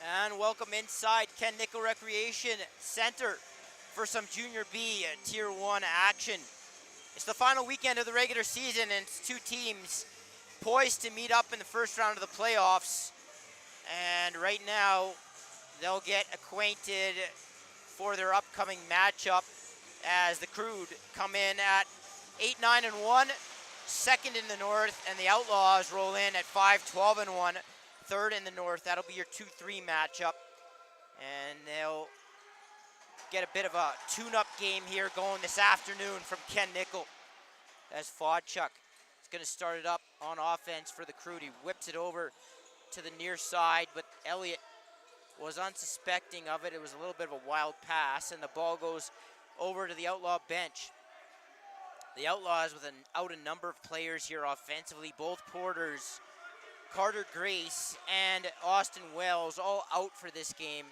And welcome inside Ken Nickel Recreation Center for some Junior B Tier 1 action. It's the final weekend of the regular season, and it's two teams poised to meet up in the first round of the playoffs. And right now, they'll get acquainted for their upcoming matchup as the Crude come in at 8-9-1, second in the North, and the Outlaws roll in at 5-12-1, third in the North. That'll be your 2-3 matchup, and they'll get a bit of a tune-up game here going this afternoon from Ken Nickel as Fodchuk is going to start it up on offense for the Crude. He whips it over to the near side, but Elliott was unsuspecting of it. It was a little bit of a wild pass, and the ball goes over to the Outlaw bench. The Outlaws with out a number of players here offensively, both Porters, Carter Grace, and Austin Wells all out for this game.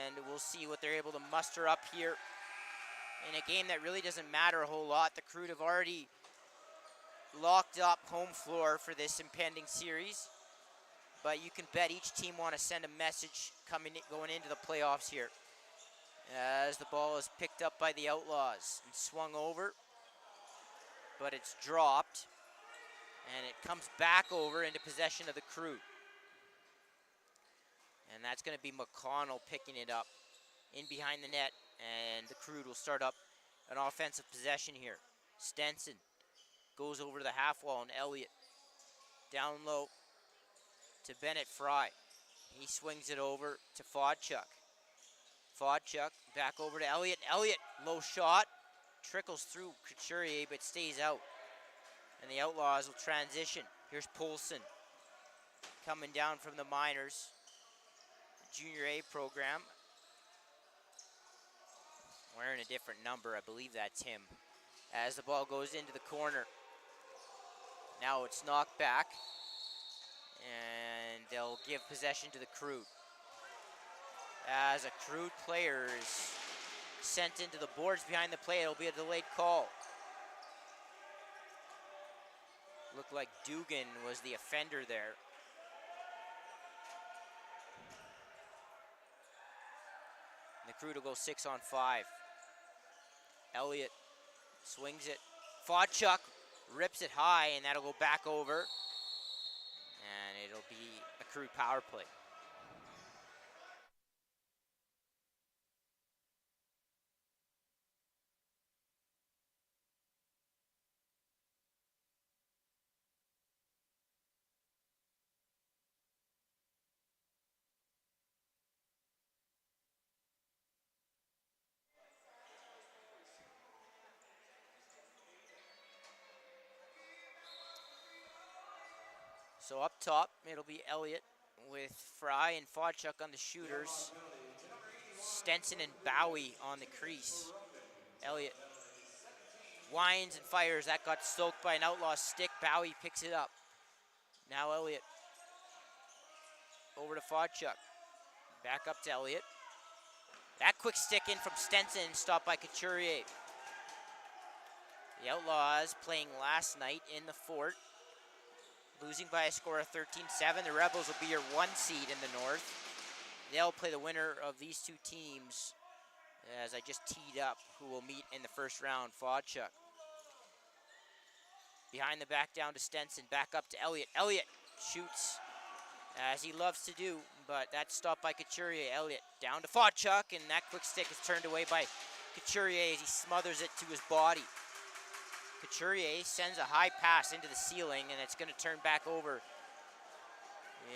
And we'll see what they're able to muster up here in a game that really doesn't matter a whole lot. The Crude have already locked up home floor for this impending series, but you can bet each team want to send a message going into the playoffs here. As the ball is picked up by the Outlaws and swung over, but it's dropped, and it comes back over into possession of the Crude. And that's going to be McConnell picking it up in behind the net, and the Crude will start up an offensive possession here. Stenson goes over to the half wall, and Elliott down low to Bennett Fry. He swings it over to Fodchuk. Fodchuk back over to Elliott. Elliott, low shot, trickles through Couturier, but stays out. And the Outlaws will transition. Here's Poulsen coming down from the minors, Junior A program. Wearing a different number, I believe that's him. As the ball goes into the corner. Now it's knocked back, and they'll give possession to the Crude. As a Crude player is sent into the boards behind the play, it'll be a delayed call. Looked like Dugan was the offender there. And the Crude will go 6-on-5. Elliott swings it. Fodchuk rips it high, and that'll go back over. And it'll be a Crude power play. So up top, it'll be Elliott with Fry and Fodchuk on the shooters. Stenson and Bowie on the crease. Elliott winds and fires. That got stoked by an Outlaw stick. Bowie picks it up. Now Elliott over to Fodchuk. Back up to Elliott. That quick stick in from Stenson, stopped by Couturier. The Outlaws playing last night in the Fort, losing by a score of 13-7. The Rebels will be your 1 seed in the North. They'll play the winner of these two teams, as I just teed up, who will meet in the first round. Fodchuk behind the back down to Stenson, back up to Elliott. Elliott shoots as he loves to do, but that's stopped by Couturier. Elliott down to Fodchuk, and that quick stick is turned away by Couturier as he smothers it to his body. Couturier sends a high pass into the ceiling, and it's going to turn back over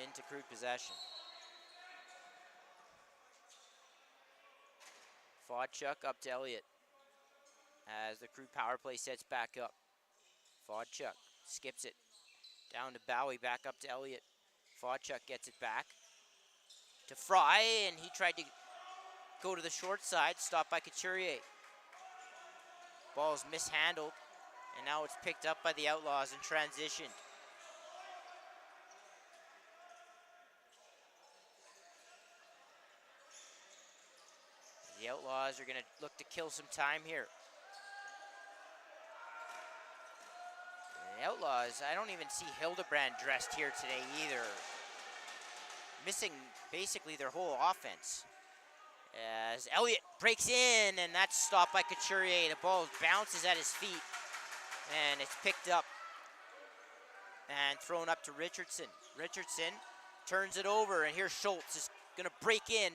into Crude possession. Fodchuk up to Elliott as the Crude power play sets back up. Fodchuk skips it down to Bowie, back up to Elliott. Fodchuk gets it back to Fry, and he tried to go to the short side, stopped by Couturier. Ball's mishandled, and now it's picked up by the Outlaws and transitioned. The Outlaws are going to look to kill some time here. The Outlaws, I don't even see Hildebrand dressed here today either. missing basically their whole offense. As Elliott breaks in, and that's stopped by Couturier. The ball bounces at his feet, and it's picked up and thrown up to Richardson. Richardson turns it over, and here's Schultz is going to break in.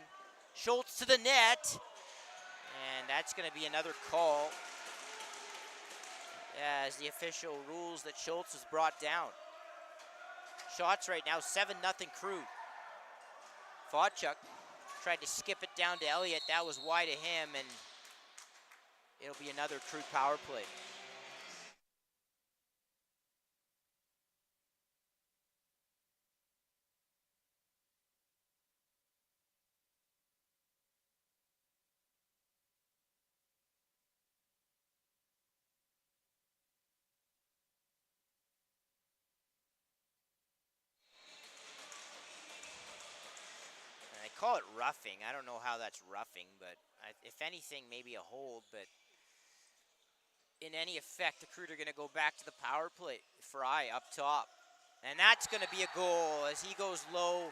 Schultz to the net, and that's going to be another call as the official rules that Schultz was brought down. Shots right now, 7-0 Crude. Fodchuk tried to skip it down to Elliott. That was wide of him, and it'll be another Crude power play. I call it roughing. I don't know how that's roughing, but if anything, maybe a hold. But in any effect, the Crude are going to go back to the power play. Fry up top. And that's going to be a goal as he goes low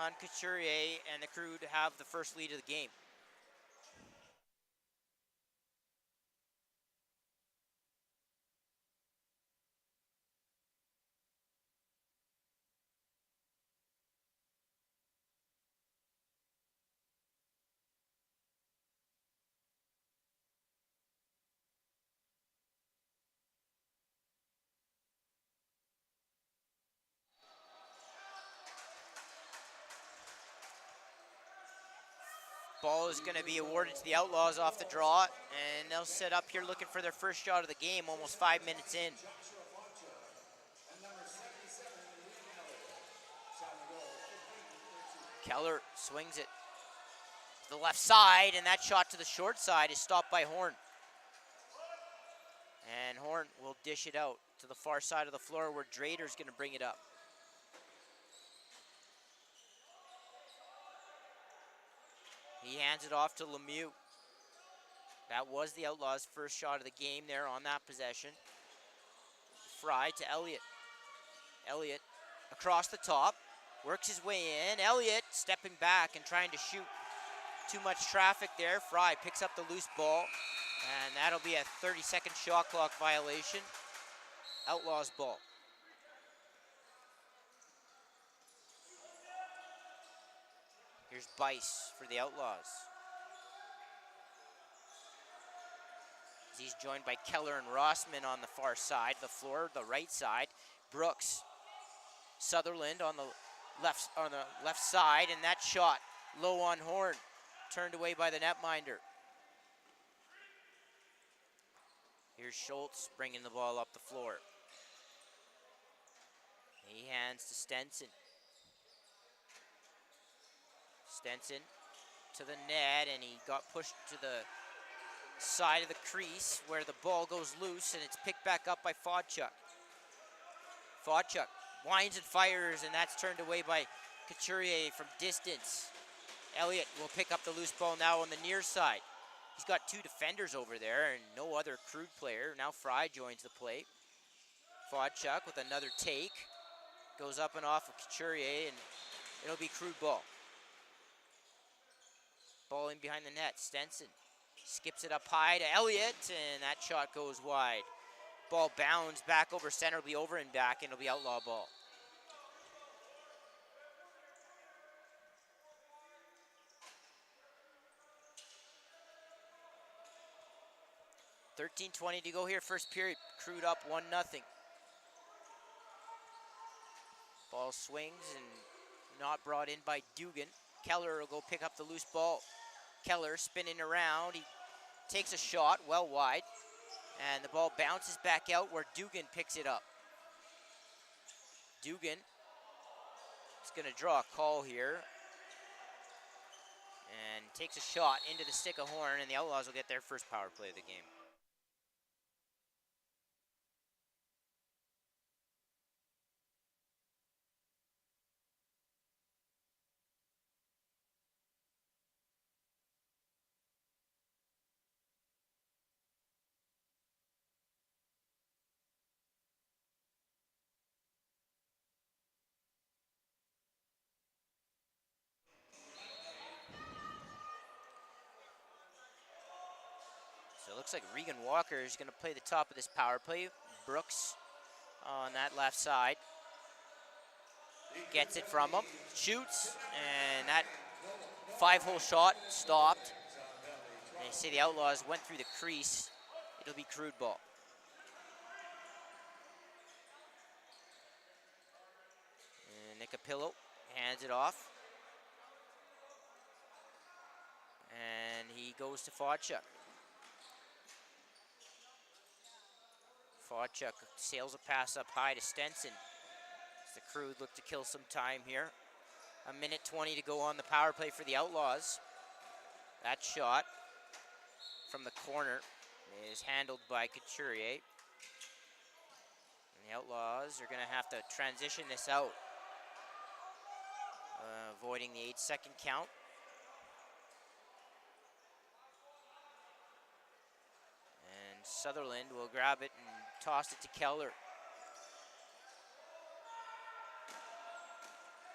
on Couturier, and the Crude have the first lead of the game. Ball is going to be awarded to the Outlaws off the draw, and they'll set up here looking for their first shot of the game, almost 5 minutes in. Keller swings it to the left side, and that shot to the short side is stopped by Horn. And Horn will dish it out to the far side of the floor where Drader's going to bring it up. He hands it off to Lemieux. That was the Outlaws' first shot of the game there on that possession. Fry to Elliott. Elliott across the top, works his way in. Elliott stepping back and trying to shoot. Too much traffic there. Fry picks up the loose ball, and that'll be a 30-second shot clock violation. Outlaws ball. Here's Bice for the Outlaws. He's joined by Keller and Rossman on the far side of the floor, the right side. Brooks, Sutherland on the left side, and that shot low on Horn, turned away by the netminder. Here's Schultz bringing the ball up the floor. He hands to Stenson. Stenson to the net, and he got pushed to the side of the crease where the ball goes loose, and it's picked back up by Fodchuk. Fodchuk winds and fires, and that's turned away by Couturier from distance. Elliott will pick up the loose ball now on the near side. He's got two defenders over there and no other Crude player. Now Fry joins the play. Fodchuk with another take. Goes up and off of Couturier, and it'll be Crude ball. Ball in behind the net. Stenson skips it up high to Elliott, and that shot goes wide. Ball bounds back over center, will be over and back, and it'll be Outlaw ball. .13:20 to go here, first period. Crude up 1-0. Ball swings and not brought in by Dugan. Keller will go pick up the loose ball. Keller spinning around. He takes a shot well wide, and the ball bounces back out where Dugan picks it up. Dugan is going to draw a call here and takes a shot into the stick of Horn, and the Outlaws will get their first power play of the game. So it looks like Regan Walker is going to play the top of this power play. Brooks on that left side. Gets it from him, shoots, and that 5-hole shot stopped. And you see the Outlaws went through the crease. It'll be Crude ball. And Nicapillo hands it off. And he goes to Fodchuk. Fodchuk sails a pass up high to Stenson. As the Crude look to kill some time here. 1:20 to go on the power play for the Outlaws. That shot from the corner is handled by Couturier. And the Outlaws are going to have to transition this out. Avoiding the 8-second count. And Sutherland will grab it and toss it to Keller.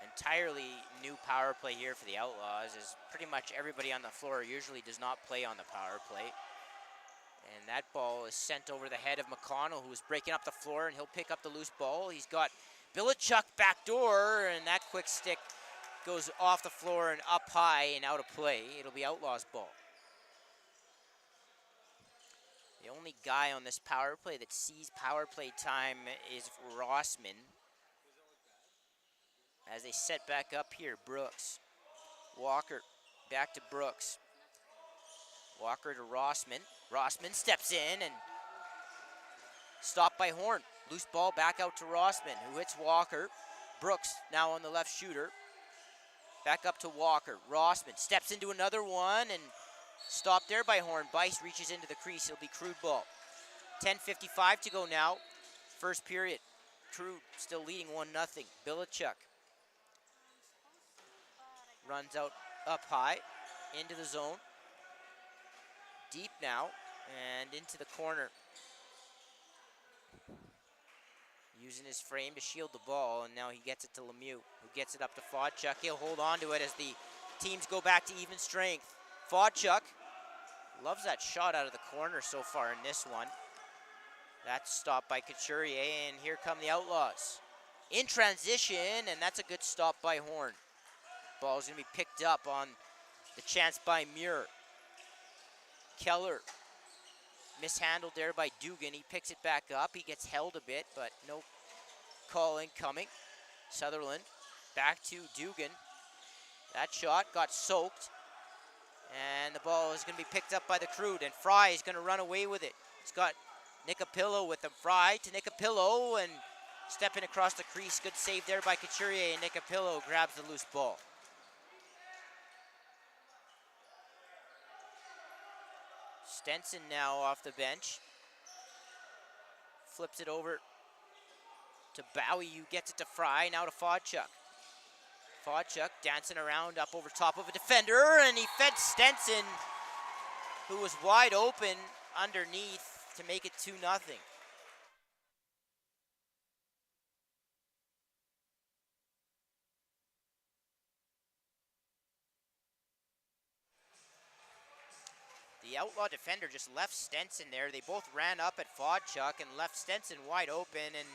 Entirely new power play here for the Outlaws, as pretty much everybody on the floor usually does not play on the power play. And that ball is sent over the head of McConnell, who is breaking up the floor, and he'll pick up the loose ball. He's got Bilichuk backdoor, and that quick stick goes off the floor and up high and out of play. It'll be Outlaws ball. The only guy on this power play that sees power play time is Rossman. As they set back up here, Brooks. Walker back to Brooks. Walker to Rossman. Rossman steps in and stopped by Horn. Loose ball back out to Rossman, who hits Walker. Brooks now on the left shooter. Back up to Walker. Rossman steps into another one and stopped there by Horn. Bice reaches into the crease. It'll be Crude ball. 10:55 to go now. First period. Crude still leading 1-0. Bilichuk runs out up high into the zone. Deep now and into the corner. Using his frame to shield the ball, and now he gets it to Lemieux, who gets it up to Fodchuk. He'll hold on to it as the teams go back to even strength. Fodchuk loves that shot out of the corner so far in this one. That's stopped by Couturier, and here come the Outlaws. In transition, and that's a good stop by Horn. Ball's going to be picked up on the chance by Muir. Keller mishandled there by Dugan. He picks it back up. He gets held a bit, but no call incoming. Sutherland back to Dugan. That shot got soaked, and the ball is going to be picked up by the Crude, and Fry is going to run away with it. He's got Nicapillo with him. Fry to Nicapillo, and stepping across the crease. Good save there by Couturier, and Nicapillo grabs the loose ball. Stenson now off the bench. Flips it over to Bowie, who gets it to Fry, now to Fodchuk. Fodchuk dancing around up over top of a defender, and he fed Stenson, who was wide open underneath, to make it 2-0. The Outlaw defender just left Stenson there. They both ran up at Fodchuk and left Stenson wide open, and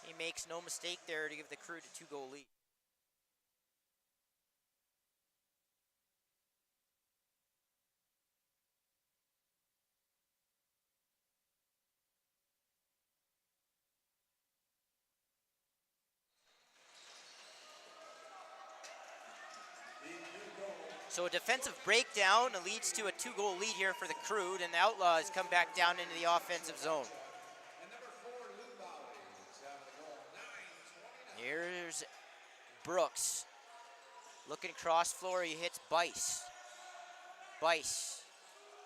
he makes no mistake there to give the Crude a 2-goal lead. So a defensive breakdown leads to a 2-goal lead here for the Crude, and the Outlaws come back down into the offensive zone. Here's Brooks. Looking cross floor, he hits Bice. Bice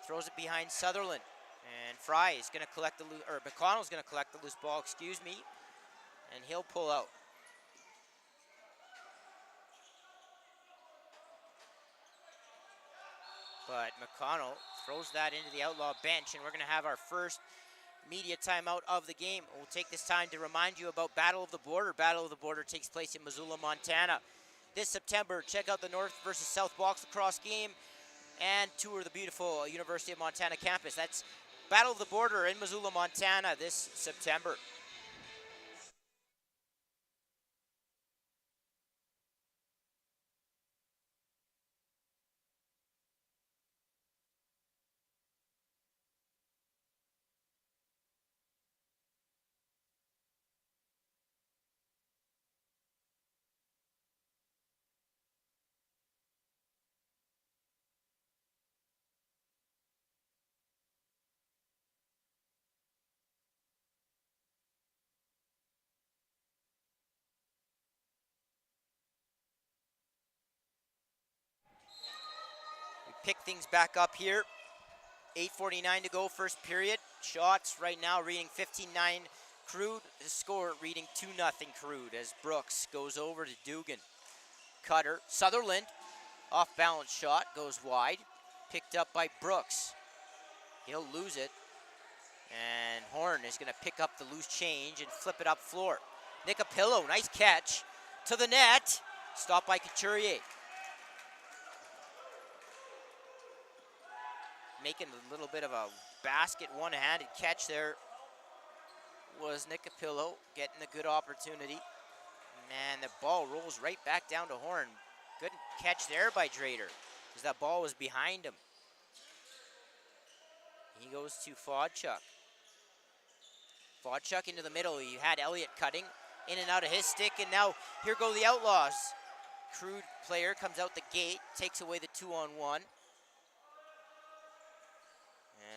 throws it behind Sutherland. And Fry is going to collect the loose, or McConnell's going to collect the loose ball, excuse me. And he'll pull out. But McConnell throws that into the Outlaw bench, and we're going to have our first media timeout of the game. We'll take this time to remind you about Battle of the Border. Battle of the Border takes place in Missoula, Montana. This September, check out the North versus South Box Lacrosse game and tour the beautiful University of Montana campus. That's Battle of the Border in Missoula, Montana this September. We pick things back up here. 8:49 to go, first period. Shots right now reading 15-9 Crude. The score reading 2-0 Crude as Brooks goes over to Dugan. Cutter, Sutherland, off balance shot, goes wide. Picked up by Brooks. He'll lose it. And Horn is going to pick up the loose change and flip it up floor. Nicapillo, nice catch to the net. Stopped by Couturier. Making a little bit of a basket one-handed catch there was Nicapillo, getting a good opportunity. And the ball rolls right back down to Horn. Good catch there by Drader, because that ball was behind him. He goes to Fodchuk. Fodchuk into the middle. He had Elliott cutting in and out of his stick, and now here go the Outlaws. Crude player comes out the gate, takes away the 2-on-1.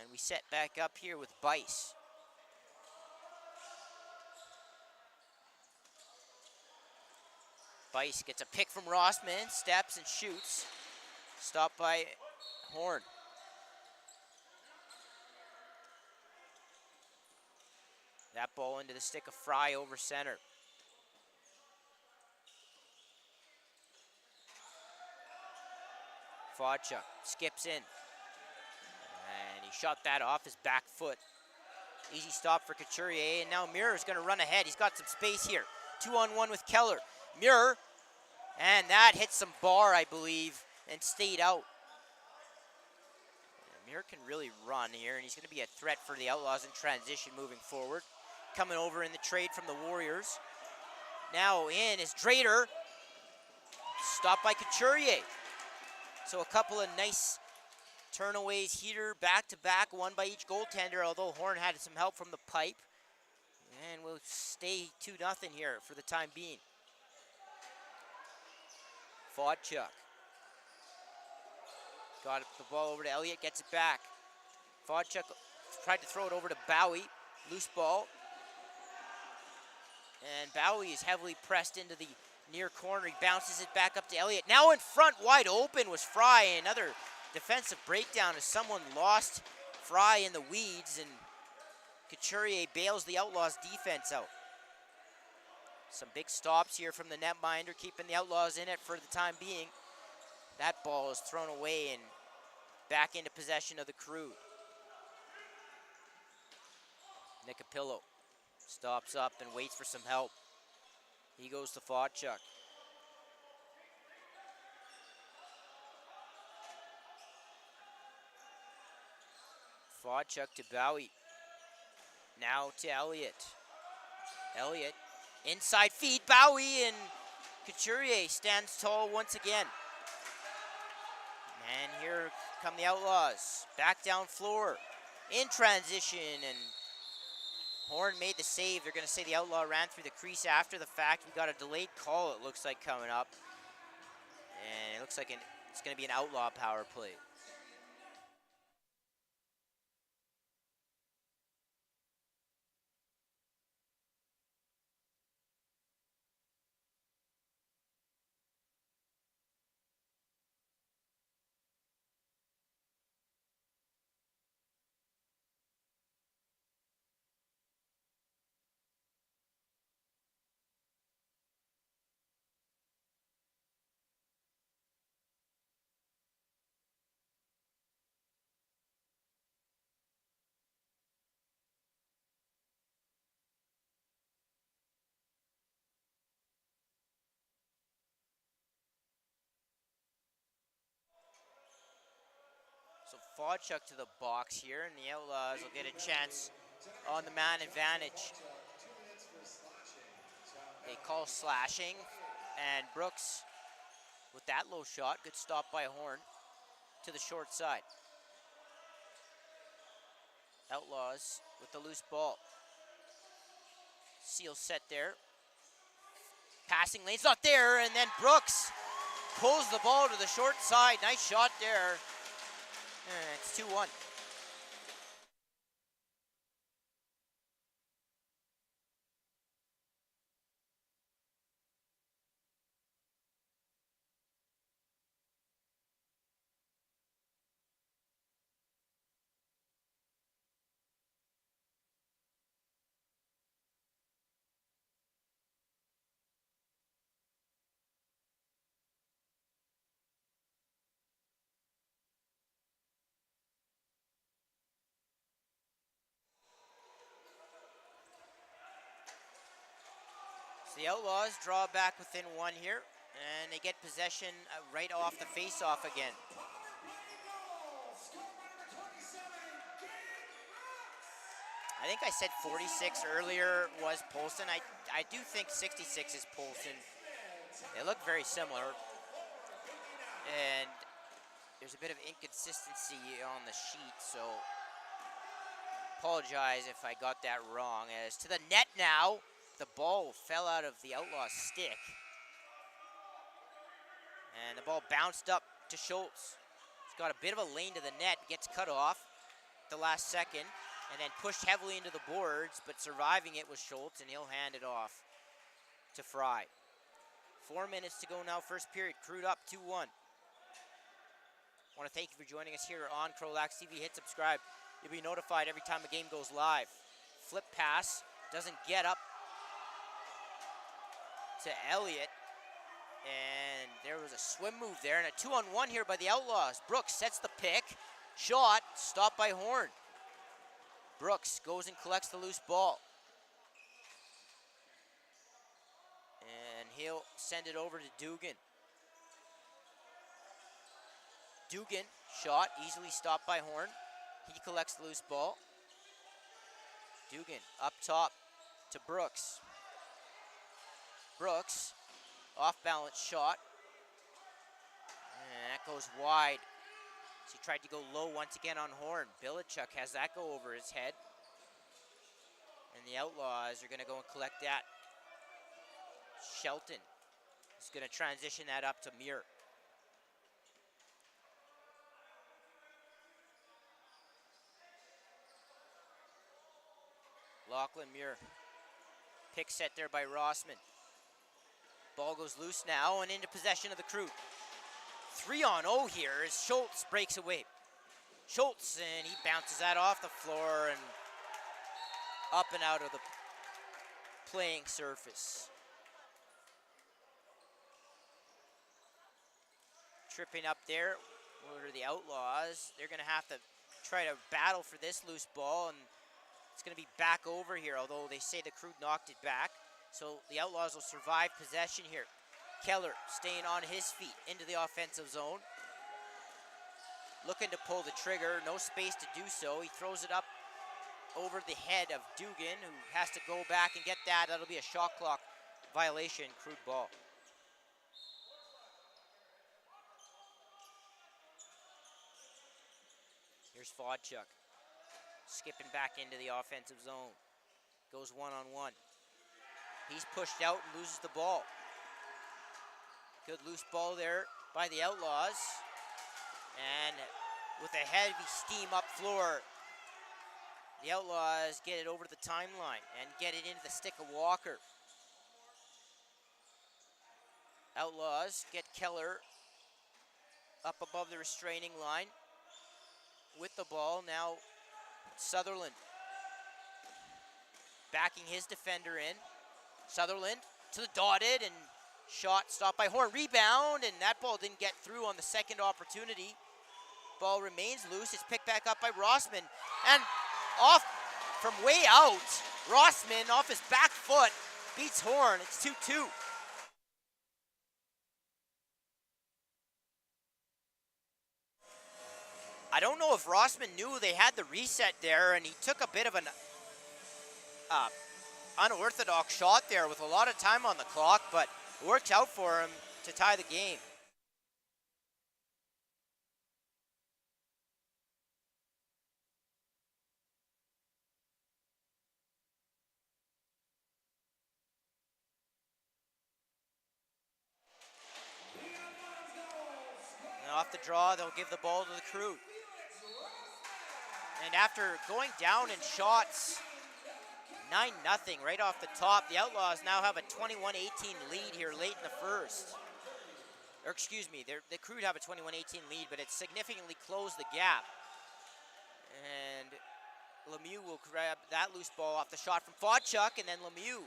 And we set back up here with Bice. Bice gets a pick from Rossman, steps and shoots. Stopped by Horn. That ball into the stick of Fry over center. Fodchuk skips in. And he shot that off his back foot. Easy stop for Couturier, and now Muir's going to run ahead. He's got some space here. 2-on-1 with Keller. Muir, and that hit some bar, I believe, and stayed out. Muir can really run here, and he's going to be a threat for the Outlaws in transition moving forward. Coming over in the trade from the Warriors. Now in is Drader. Stopped by Couturier. So a couple of nice turnaways here, back-to-back, one by each goaltender, although Horn had some help from the pipe. And we'll stay 2-0 here for the time being. Fodchuk. Got the ball over to Elliott, gets it back. Fodchuk tried to throw it over to Bowie. Loose ball. And Bowie is heavily pressed into the near corner. He bounces it back up to Elliott. Now in front, wide open, was Fry. Another defensive breakdown as someone lost Fry in the weeds, and Couturier bails the Outlaws defense out. Some big stops here from the netminder, keeping the Outlaws in it for the time being. That ball is thrown away and back into possession of the Crude. Nicapillo stops up and waits for some help. He goes to Fodchuk. Fodchuk to Bowie. Now to Elliott. Elliott, inside feed, Bowie, and Couturier stands tall once again. And here come the Outlaws. Back down floor, in transition, and Horn made the save. They're going to say the Outlaw ran through the crease after the fact. We got a delayed call, it looks like, coming up. And it looks like it's going to be an Outlaw power play. Fodchuk to the box here, and the Outlaws will get a chance on the man advantage. They call slashing, and Brooks with that low shot. Good stop by Horn to the short side. Outlaws with the loose ball. Seal set there. Passing lane's not there, and then Brooks pulls the ball to the short side. Nice shot there. And it's 2-1. So the Outlaws draw back within 1 here, and they get possession right off the face-off again. I think I said 46 earlier was Polson. I do think 66 is Polson. They look very similar. And there's a bit of inconsistency on the sheet, so apologize if I got that wrong. As to the net now, the ball fell out of the Outlaws' stick. And the ball bounced up to Schultz. He's got a bit of a lane to the net, gets cut off at the last second, and then pushed heavily into the boards, but surviving it was Schultz, and he'll hand it off to Fry. 4 minutes to go now, first period. Crude up 2-1. I want to thank you for joining us here on CROW LAX TV. Hit subscribe. You'll be notified every time a game goes live. Flip pass, doesn't get up to Elliott. And there was a swim move there, and a 2-on-1 here by the Outlaws. Brooks sets the pick. Shot, stopped by Horn. Brooks goes and collects the loose ball. And he'll send it over to Dugan. Dugan, shot, easily stopped by Horn. He collects the loose ball. Dugan up top to Brooks. Brooks, off-balance shot. And that goes wide. So he tried to go low once again on Horn. Bilichuk has that go over his head. And the Outlaws are going to go and collect that. Shelton is going to transition that up to Muir. Lachlan Muir. Pick set there by Rossman. Ball goes loose now and into possession of the Crude. 3-on-0 here as Schultz breaks away. Schultz, and he bounces that off the floor and up and out of the playing surface. Tripping up there were the Outlaws. They're going to have to try to battle for this loose ball, and it's going to be back over here, although they say the Crude knocked it back. So the Outlaws will survive possession here. Keller staying on his feet into the offensive zone. Looking to pull the trigger, no space to do so. He throws it up over the head of Dugan, who has to go back and get that. That'll be a shot clock violation, Crude ball. Here's Fodchuk, skipping back into the offensive zone. Goes one-on-one. He's pushed out and loses the ball. Good loose ball there by the Outlaws. And with a heavy steam up floor, the Outlaws get it over the timeline and get it into the stick of Walker. Outlaws get Keller up above the restraining line with the ball. Now Sutherland backing his defender in. Sutherland to the dotted, and shot stopped by Horn. Rebound, and that ball didn't get through on the second opportunity. Ball remains loose. It's picked back up by Rossman. And off from way out, Rossman off his back foot beats Horn. It's 2-2. I don't know if Rossman knew they had the reset there, and he took a bit of an unorthodox shot there with a lot of time on the clock, but it worked out for him to tie the game. And off the draw, they'll give the ball to the Crude. And after going down in shots, 9-0 right off the top, the Outlaws now have a 21-18 lead here late in the first. Or excuse me, the Crude have a 21-18 lead, but it's significantly closed the gap. And Lemieux will grab that loose ball off the shot from Fodchuk, and then Lemieux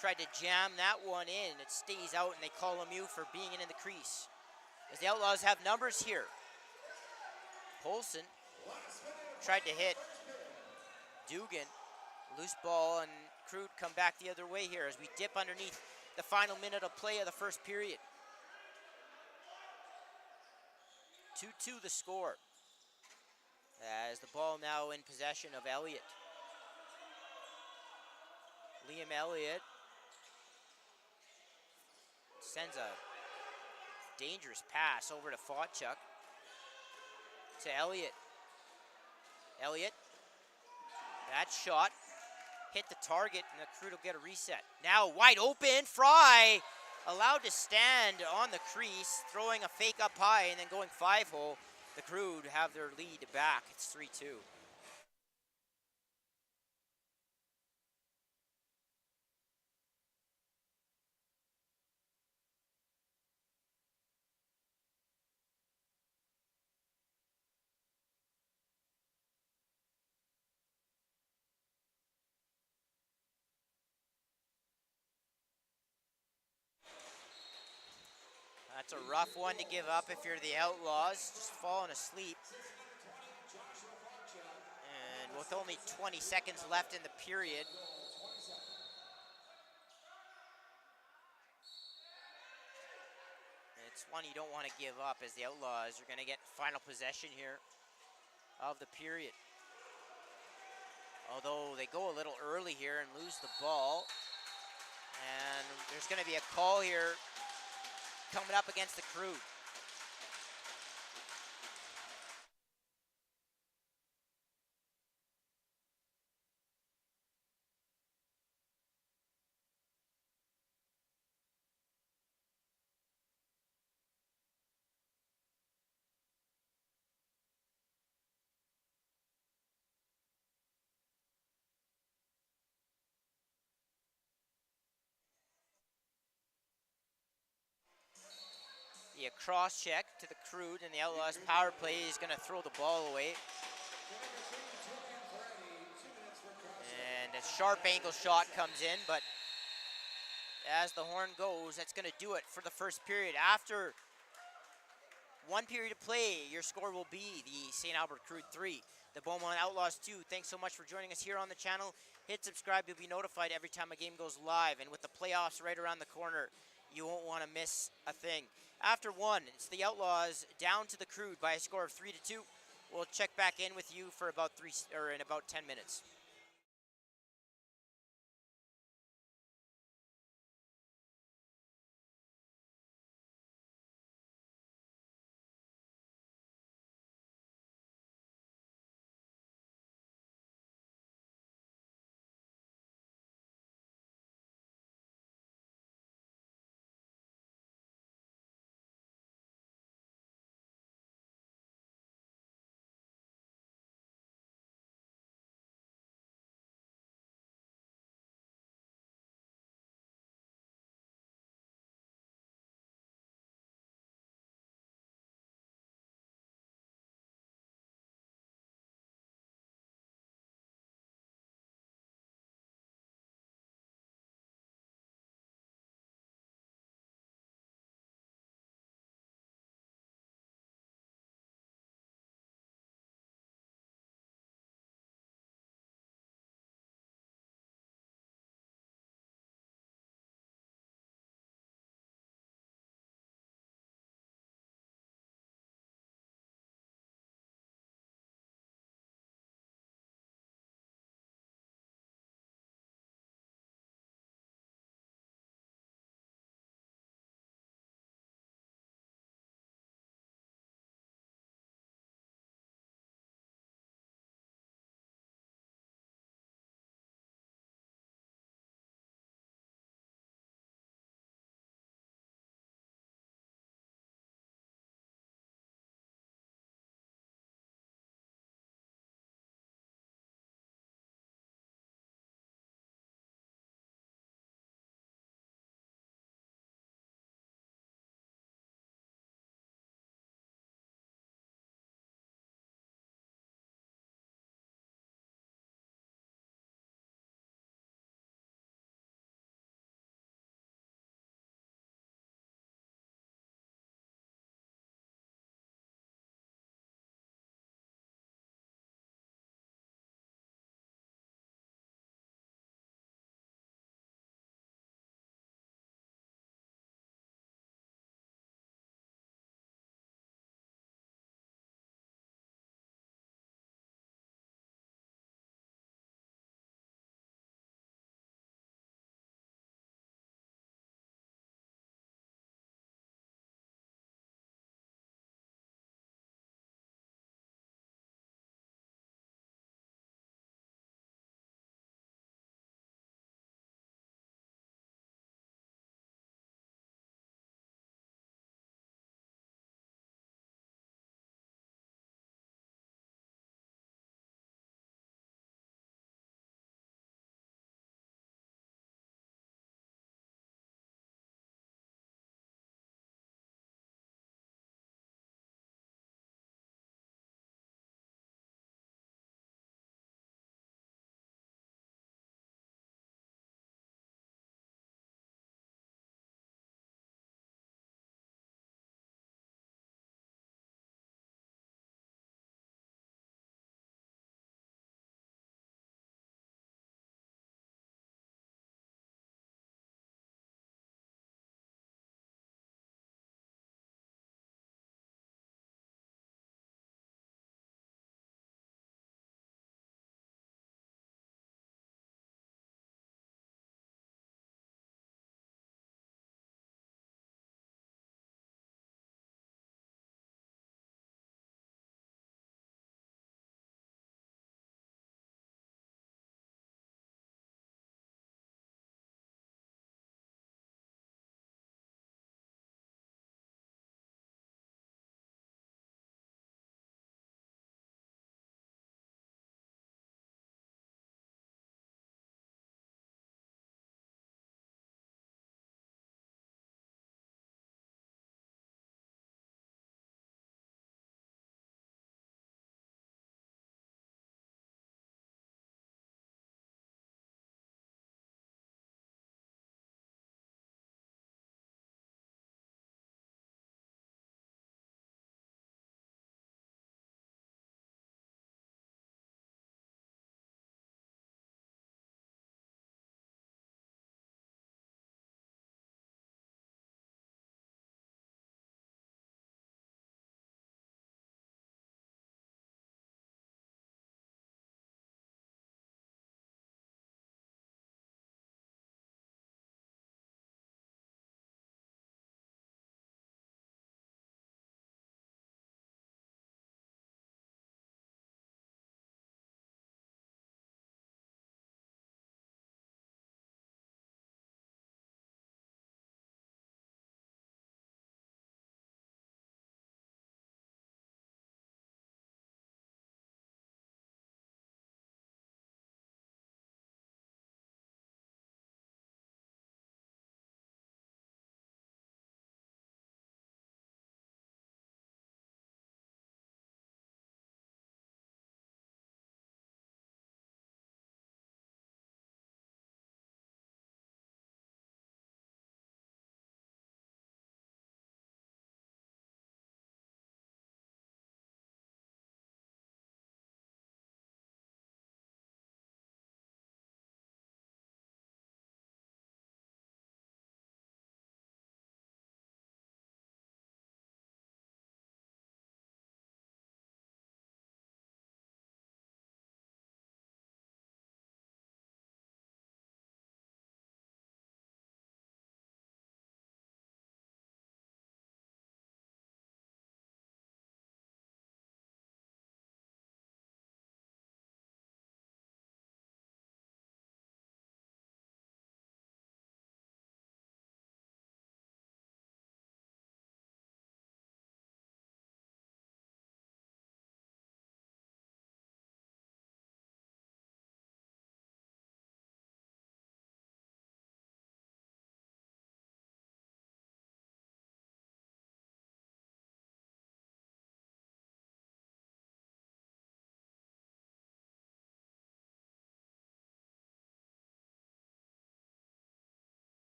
tried to jam that one in. It stays out, and they call Lemieux for being in the crease. As the Outlaws have numbers here. Polson tried to hit Dugan. Loose ball, and Crude come back the other way here as we dip underneath the final minute of play of the first period. 2-2 the score. As the ball now in possession of Elliott. Liam Elliott sends a dangerous pass over to Fodchuk. To Elliott. Elliott. That shot hit the target, and the Crude will get a reset. Now wide open, Fry allowed to stand on the crease, throwing a fake up high and then going 5-hole. The Crude have their lead back. It's 3-2. That's a rough one to give up if you're the Outlaws, just falling asleep. And with only 20 seconds left in the period. It's one you don't want to give up as the Outlaws are going to get final possession here of the period. Although they go a little early here and lose the ball. And there's going to be a call here coming up against the Crude. A cross check to the Crude, and the Outlaws power play is going to throw the ball away. And a sharp angle shot comes in, but as the horn goes, that's going to do it for the first period. After one period of play, your score will be the St. Albert Crude 3, the Beaumont Outlaws 2. Thanks so much for joining us here on the channel. Hit subscribe, you'll be notified every time a game goes live. And with the playoffs right around the corner, you won't want to miss a thing. After one, it's the Outlaws down to the Crude by a score of 3-2. We'll check back in with you for about 10 minutes.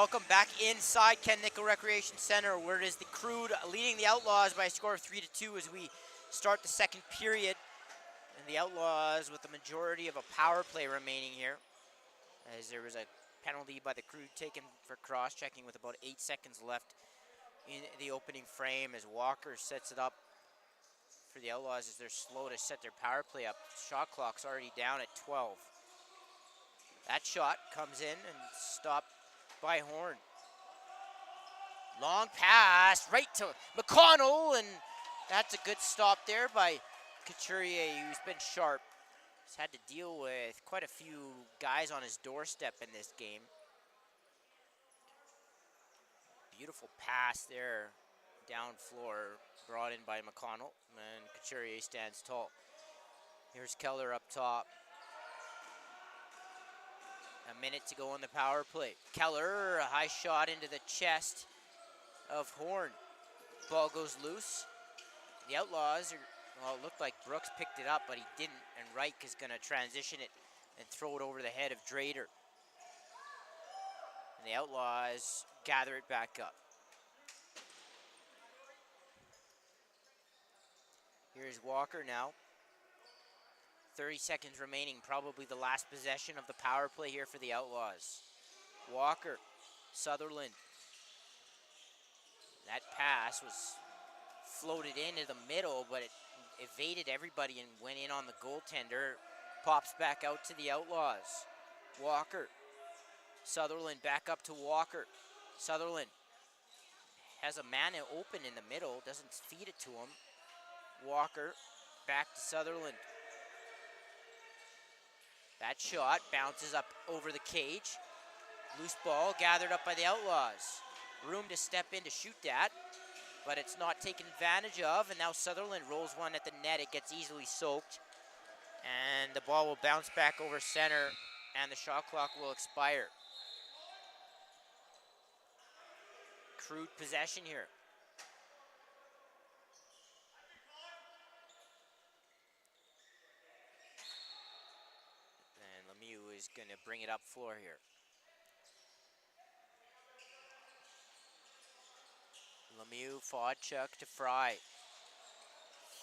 Welcome back inside Ken Nickel Recreation Center, where it is the Crude leading the Outlaws by a score of 3-2 as we start the second period. And the Outlaws with the majority of a power play remaining here, as there was a penalty by the Crude taken for cross-checking with about 8 seconds left in the opening frame as Walker sets it up for the Outlaws as they're slow to set their power play up. Shot clock's already down at 12. That shot comes in and stopped by Horn. Long pass right to McConnell, and that's a good stop there by Couturier, who's been sharp. He's had to deal with quite a few guys on his doorstep in this game. Beautiful pass there, down floor, brought in by McConnell, and Couturier stands tall. Here's Keller up top. A minute to go on the power play. Keller, a high shot into the chest of Horn. Ball goes loose. The Outlaws well, it looked like Brooks picked it up, but he didn't, and Reich is going to transition it and throw it over the head of Drader. And the Outlaws gather it back up. Here's Walker now. 30 seconds remaining, probably the last possession of the power play here for the Outlaws. Walker, Sutherland. That pass was floated into the middle, but it evaded everybody and went in on the goaltender. Pops back out to the Outlaws. Walker, Sutherland back up to Walker. Sutherland has a man open in the middle, doesn't feed it to him. Walker back to Sutherland. That shot bounces up over the cage. Loose ball gathered up by the Outlaws. Room to step in to shoot that, but it's not taken advantage of, and now Sutherland rolls one at the net. It gets easily soaked, and the ball will bounce back over center, and the shot clock will expire. Crude possession here. Is going to bring it up floor here. Lemieux, Fodchuk to Fry.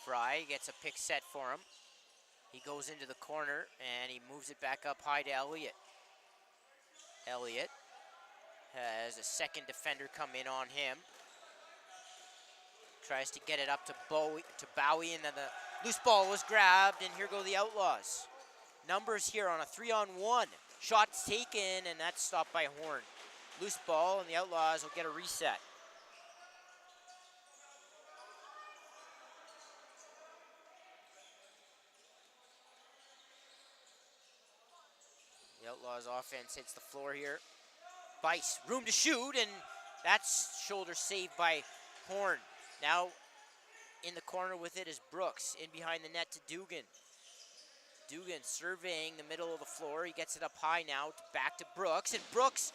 Fry gets a pick set for him. He goes into the corner and he moves it back up high to Elliott. Elliott has a second defender come in on him. Tries to get it up to Bowie, and then the loose ball was grabbed, and here go the Outlaws. Numbers here on a 3-on-1. Shots taken, and that's stopped by Horn. Loose ball, and the Outlaws will get a reset. The Outlaws offense hits the floor here. Bice, room to shoot, and that's shoulder saved by Horn. Now in the corner with it is Brooks. In behind the net to Dugan. Dugan surveying the middle of the floor. He gets it up high now, back to Brooks. And Brooks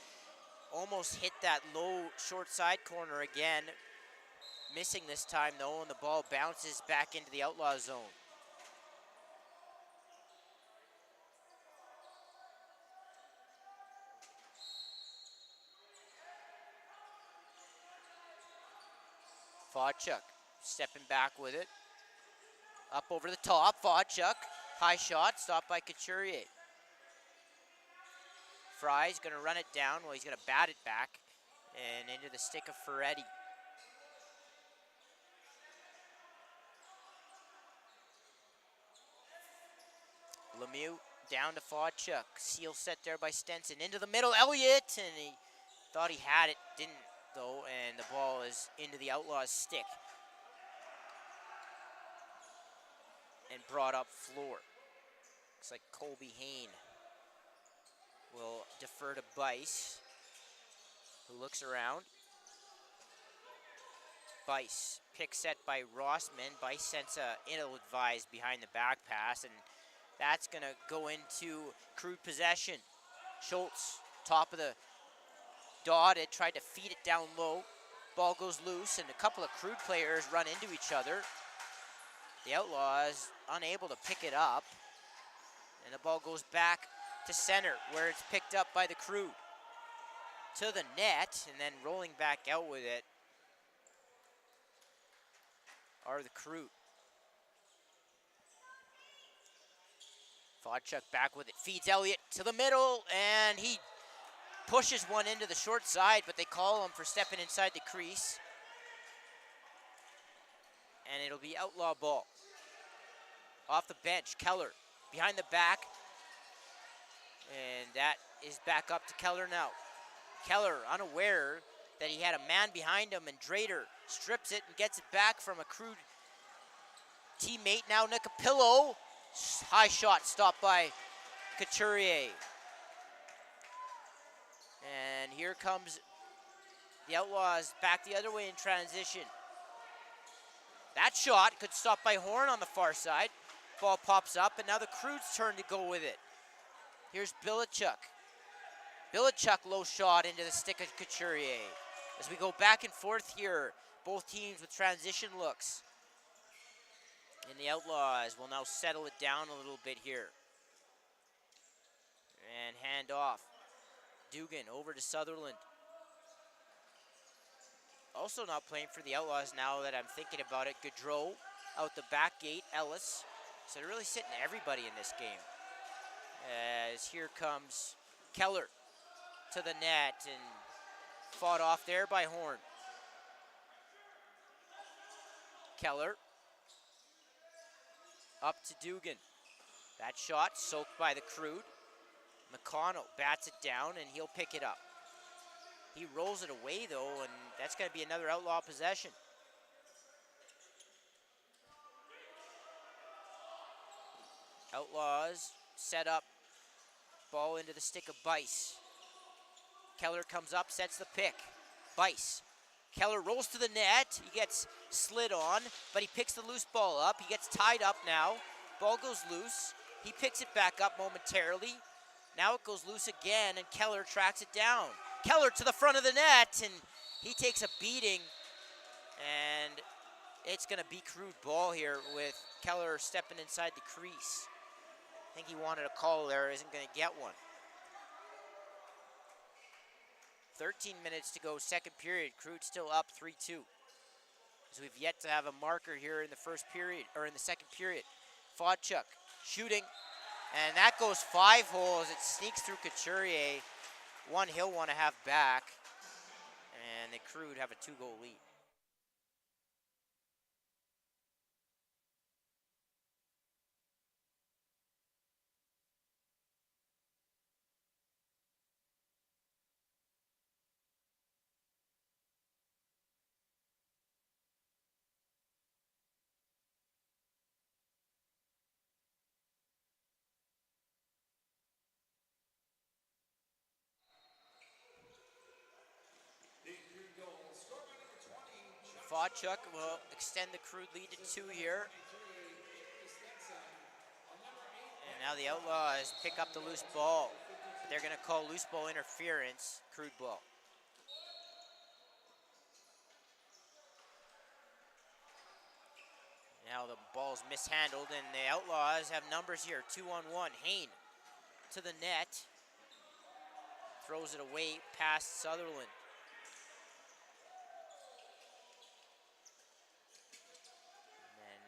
almost hit that low short side corner again. Missing this time though, and the ball bounces back into the Outlaw zone. Fodchuk stepping back with it. Up over the top, Fodchuk. High shot, stopped by Couturier. Fry's going to run it down. Well, he's going to bat it back and into the stick of Ferretti. Lemieux down to Fodchuk. Seal set there by Stenson. Into the middle, Elliott, and he thought he had it, didn't though, and the ball is into the Outlaws' stick and brought up floor. Looks like Colby Hain will defer to Bice, who looks around. Bice, pick set by Rossman. Bice sends a ill-advised behind the back pass, and that's going to go into Crude possession. Schultz, top of the dotted, tried to feed it down low. Ball goes loose, and a couple of Crude players run into each other. The Outlaws unable to pick it up, and the ball goes back to center, where it's picked up by the Crude. to the net, and then rolling back out with it are the Crude. Vodchuk back with it, feeds Elliott to the middle, and he pushes one into the short side, but they call him for stepping inside the crease. And it'll be outlaw ball. Off the bench, Keller behind the back, and that is back up to Keller now. Keller unaware that he had a man behind him, and Drader strips it and gets it back from a Crude teammate. Now Nicapillo, high shot stopped by Couturier. And here comes the Outlaws back the other way in transition. That shot could stop by Horn on the far side. Ball pops up, and now the Crude's turn to go with it. Here's Bilichuk. Bilichuk low shot into the stick of Couturier. As we go back and forth here, both teams with transition looks. And the Outlaws will now settle it down a little bit here. And hand off. Dugan over to Sutherland. Also not playing for the Outlaws now that I'm thinking about it. Gaudreau out the back gate, Ellis. So they're really sitting everybody in this game. As here comes Keller to the net and fought off there by Horn. Keller up to Dugan. That shot soaked by the Crude. McConnell bats it down, and he'll pick it up. He rolls it away, though, and that's going to be another Outlaw possession. Outlaws set up. Ball into the stick of Bice. Keller comes up, sets the pick. Bice. Keller rolls to the net. He gets slid on, but he picks the loose ball up. He gets tied up now. Ball goes loose. He picks it back up momentarily. Now it goes loose again, and Keller tracks it down. Keller to the front of the net, and he takes a beating. And it's going to be Crude ball here with Keller stepping inside the crease. I think he wanted a call there, isn't going to get one. 13 minutes to go, second period. Crude still up 3-2. So we've yet to have a marker here in the first period, or in the second period. Vodchuk shooting, and that goes 5 holes. It sneaks through Couturier. One he'll want to have back, and the Crude have a 2-goal lead. Vodchuk will extend the Crude lead to 2 here. And now the Outlaws pick up the loose ball. But they're going to call loose ball interference, Crude ball. Now the ball's mishandled, and the Outlaws have numbers here. 2-on-1. Hain to the net. Throws it away past Sutherland.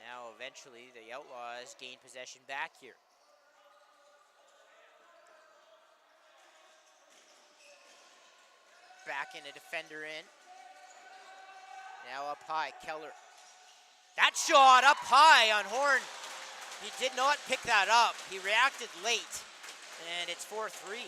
Now, eventually, the Outlaws gain possession back here. Back in a defender in. Now up high, Keller. That shot up high on Horn. He did not pick that up. He reacted late, and it's 4-3.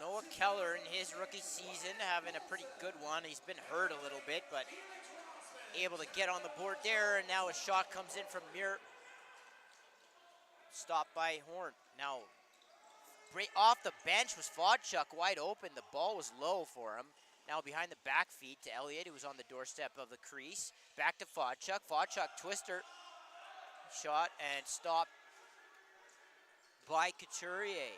Noah Keller in his rookie season having a pretty good one. He's been hurt a little bit, but able to get on the board there, and now a shot comes in from Muir. Stopped by Horn. Now, off the bench was Fodchuk wide open. The ball was low for him. Now behind the back feed to Elliott, who was on the doorstep of the crease. Back to Fodchuk. Fodchuk twister. Shot and stopped by Couturier.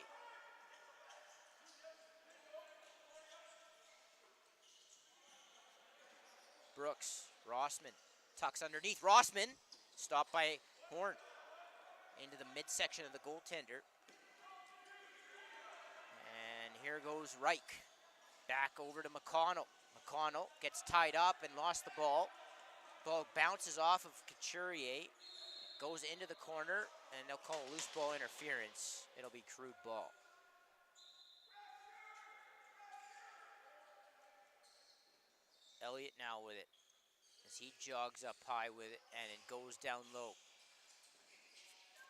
Brooks, Rossman, tucks underneath. Rossman, stopped by Horn. Into the midsection of the goaltender. And here goes Reich. Back over to McConnell. McConnell gets tied up and lost the ball. Ball bounces off of Couturier. Goes into the corner, and they'll call a loose ball interference. It'll be Crude ball. Elliott now with it as he jogs up high with it, and it goes down low.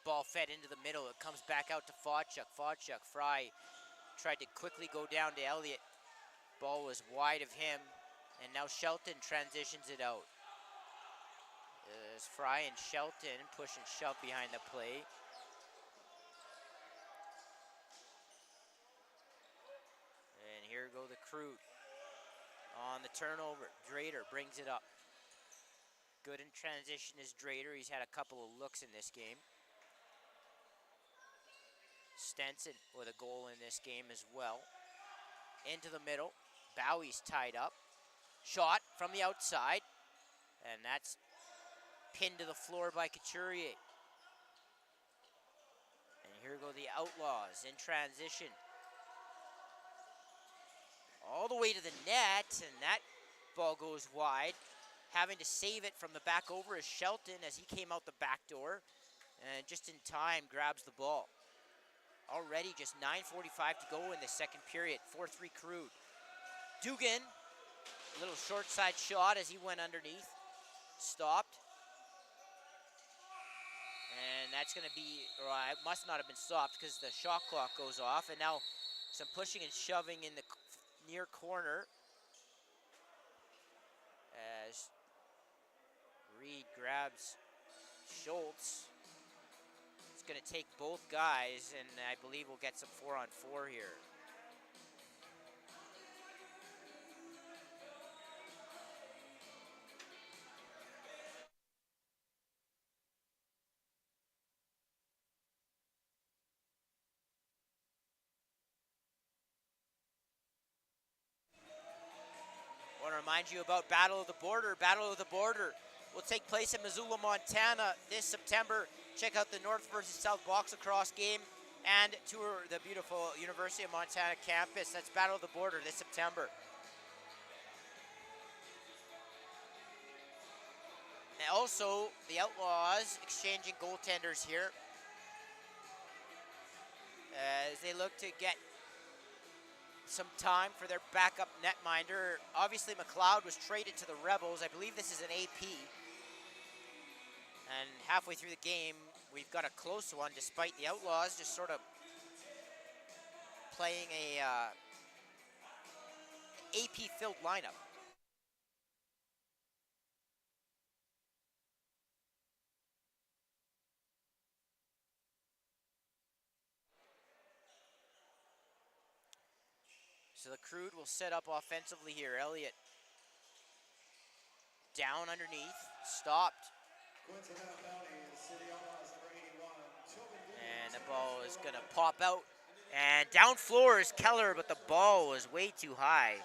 Ball fed into the middle. It comes back out to Fodchuk. Fodchuk, Fry tried to quickly go down to Elliott. Ball was wide of him, and now Shelton transitions it out. As Fry and Shelton push and shove behind the play. And here go the Crude. On the turnover, Drader brings it up. Good in transition is Drader. He's had a couple of looks in this game. Stenson with a goal in this game as well. Into the middle. Bowie's tied up. Shot from the outside. And that's pinned to the floor by Couturier. And here go the Outlaws in transition. All the way to the net, and that ball goes wide. Having to save it from the back over is Shelton as he came out the back door. And just in time grabs the ball. Already just 9:45 to go in the second period. 4-3 Crude. Dugan, a little short side shot as he went underneath. Stopped. And that's going to be, or it must not have been stopped because the shot clock goes off. And now some pushing and shoving in the near corner as Reed grabs Schultz. It's going to take both guys, and I believe we'll get some 4-on-4 here. I want to remind you about Battle of the Border. Battle of the Border will take place in Missoula, Montana this September. Check out the North versus South box lacrosse game and tour the beautiful University of Montana campus. That's Battle of the Border this September. And also, the Outlaws exchanging goaltenders here as they look to get some time for their backup netminder. Obviously, McLeod was traded to the Rebels. I believe this is an AP. And halfway through the game, we've got a close one, despite the Outlaws just sort of playing a AP-filled lineup. So the Crude will set up offensively here. Elliott down underneath, stopped. And the ball is going to pop out. And down floor is Keller, but the ball was way too high.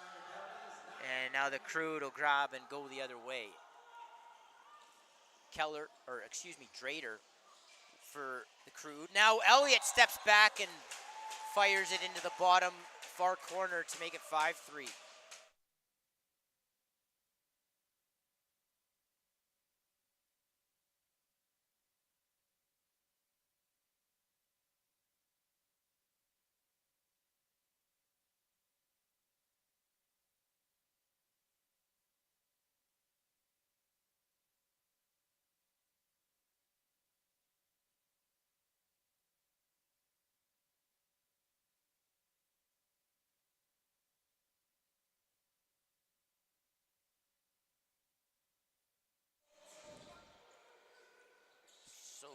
And now the Crude will grab and go the other way. Drader for the Crude. Now Elliott steps back and fires it into the bottom far corner to make it 5-3.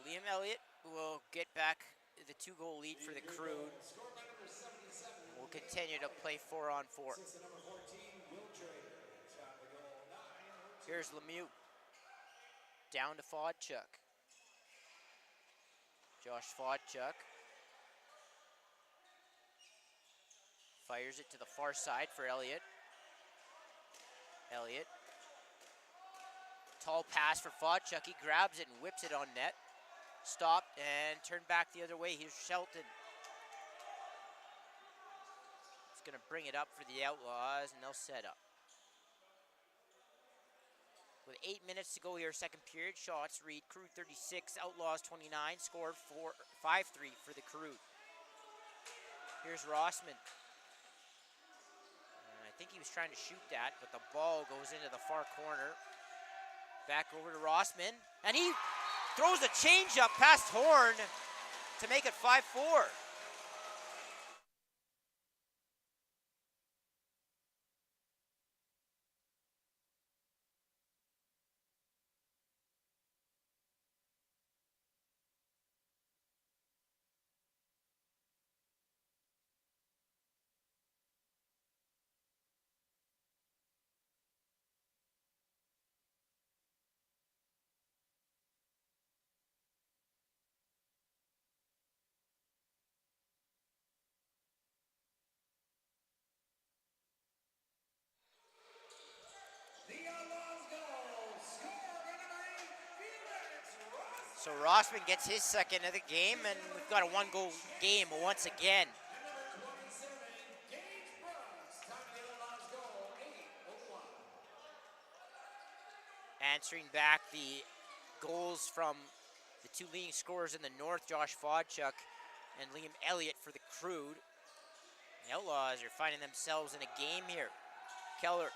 Liam Elliott will get back the 2-goal lead for the Crude. We'll continue to play 4-on-4. Here's Lemieux. Down to Fodchuk. Josh Fodchuk. Fires it to the far side for Elliott. Elliott. Tall pass for Fodchuk. He grabs it and whips it on net. Stopped and turned back the other way. Here's Shelton. He's going to bring it up for the Outlaws, and they'll set up. With 8 minutes to go here, second period, shots read Crude 36, Outlaws 29, scored 5-3 for the Crude. Here's Rossman. I think he was trying to shoot that, but the ball goes into the far corner. Back over to Rossman, and he throws a changeup past Horn to make it 5-4. So Rossman gets his second of the game, and we've got a 1-goal game once again. Answering back the goals from the two leading scorers in the north, Josh Fodchuk and Liam Elliott for the Crude. The Outlaws are finding themselves in a game here. Keller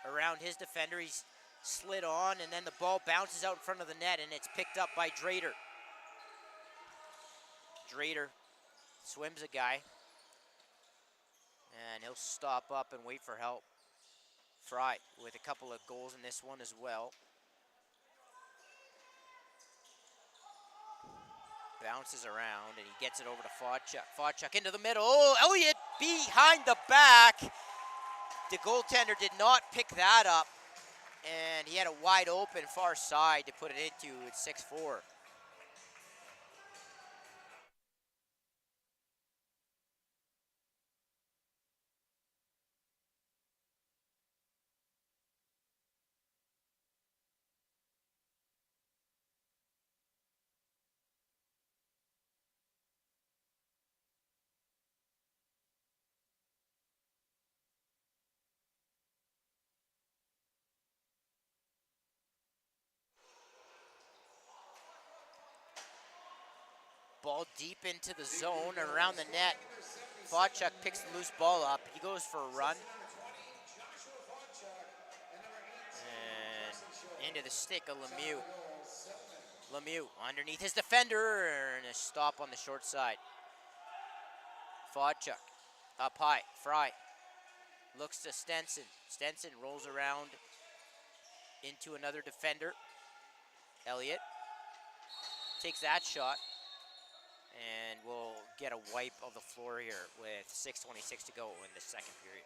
around his defender. He's slid on, and then the ball bounces out in front of the net, and it's picked up by Drader. Drader swims a guy, and he'll stop up and wait for help. Fry with a couple of goals in this one as well. Bounces around, and he gets it over to Fodchuk. Fodchuk into the middle. Oh, Elliott behind the back. The goaltender did not pick that up, and he had a wide open far side to put it into. It's 6-4. Ball deep into the zone and around the net. Fodchuk picks the loose ball up. He goes for a run. And into the stick of Lemieux. Lemieux underneath his defender, and a stop on the short side. Fodchuk up high. Fry looks to Stenson. Stenson rolls around into another defender. Elliott takes that shot, and we'll get a wipe of the floor here with 6:26 to go in the second period.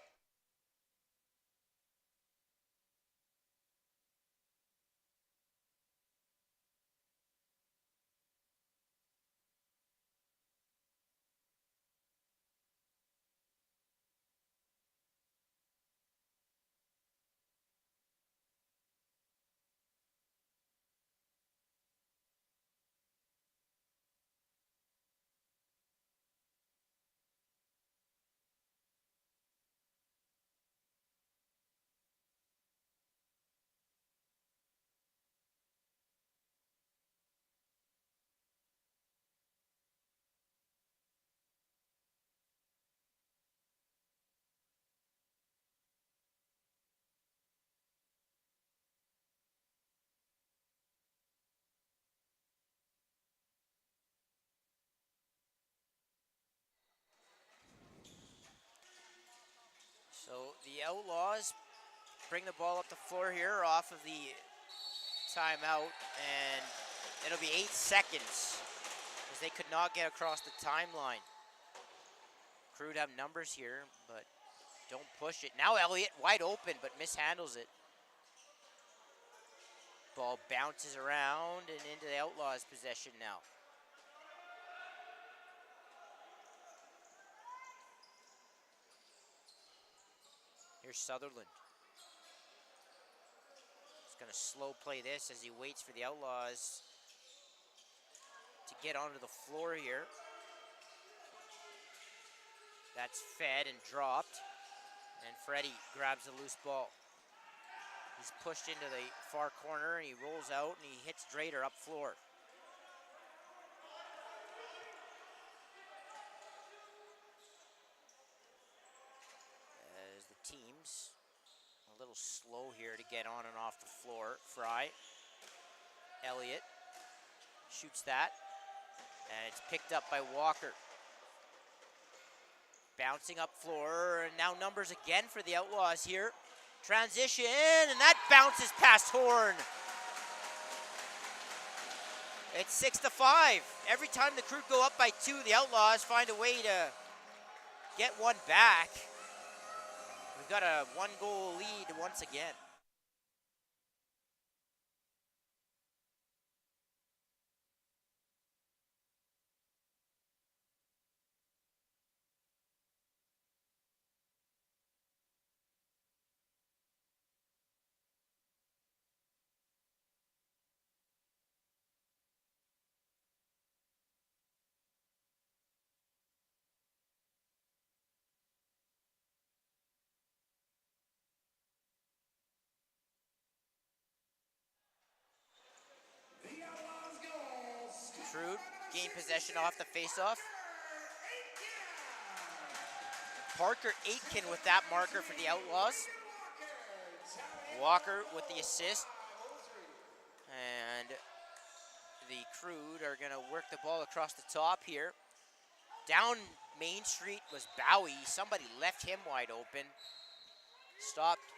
So the Outlaws bring the ball up the floor here off of the timeout, and It'll be 8 seconds as they could not get across the timeline. Crude have numbers here, but don't push it. Now Elliott wide open, but mishandles it. Ball bounces around and into the Outlaws' possession now. Here's Sutherland. He's going to slow play this as he waits for the Outlaws to get onto the floor here. That's fed and dropped, and Freddie grabs the loose ball. He's pushed into the far corner, and he rolls out, and he hits Drader up floor. As the teams a little slow here to get on and off the floor. Fry, Elliott shoots that, and it's picked up by Walker. Bouncing up floor, and now numbers again for the Outlaws here. Transition, and that bounces past Horn. It's 6-5. Every time the Crude go up by 2, the Outlaws find a way to get one back. We've got a 1-goal lead once again. Crude gain possession off the faceoff. Parker Aitken with that marker for the Outlaws. Walker with the assist. And the Crude are going to work the ball across the top here. Down Main Street was Bowie. Somebody left him wide open. Stopped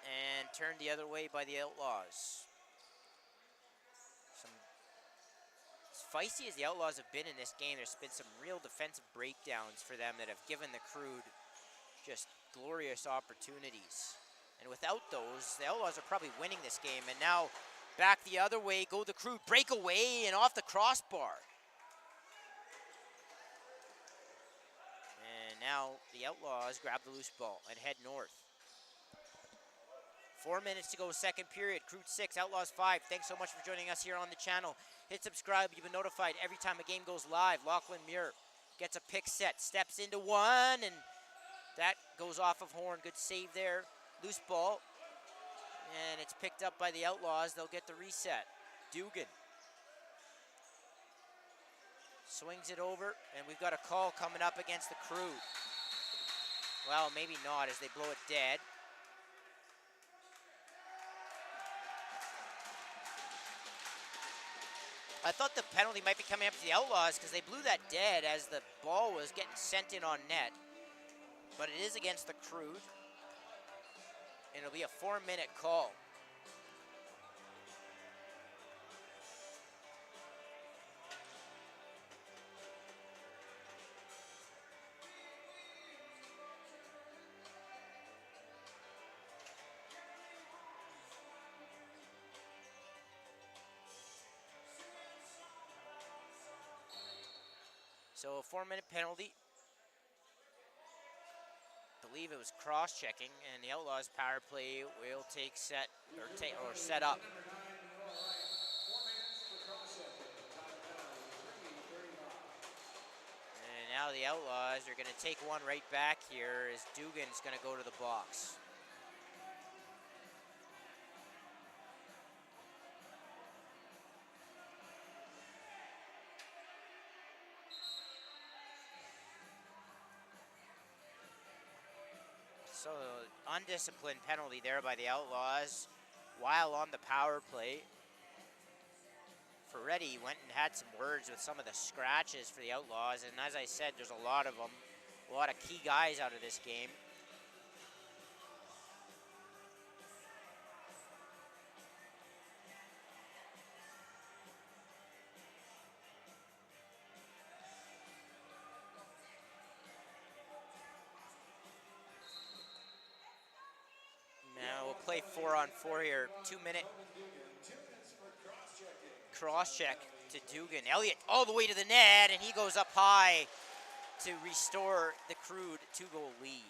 and turned the other way by the Outlaws. As feisty as the Outlaws have been in this game, there's been some real defensive breakdowns for them that have given the Crude just glorious opportunities. And without those, the Outlaws are probably winning this game. And now back the other way, go the Crude, break away and off the crossbar. And now the Outlaws grab the loose ball and head north. 4 minutes to go, second period. Crude 6, Outlaws 5. Thanks so much for joining us here on the channel. Hit subscribe. You've been notified every time a game goes live. Lachlan Muir gets a pick set, steps into one, and that goes off of Horn. Good save there. Loose ball, and it's picked up by the Outlaws. They'll get the reset. Dugan swings it over, and we've got a call coming up against the Crude. Well, maybe not, as they blow it dead. I thought the penalty might be coming up to the Outlaws because they blew that dead as the ball was getting sent in on net. But it is against the Crude. And it'll be a 4-minute call. So a 4-minute penalty. I believe it was cross-checking, and the Outlaws power play will take set or set up. And now the Outlaws are going to take one right back here as Dugan's going to go to the box. So undisciplined penalty there by the Outlaws while on the power play. Ferretti went and had some words with some of the scratches for the Outlaws, and as I said, there's a lot of them, a lot of key guys out of this game. play 4-on-4 here. 2-minute cross check to Dugan. Elliott all the way to the net, and he goes up high to restore the Crude 2-goal lead.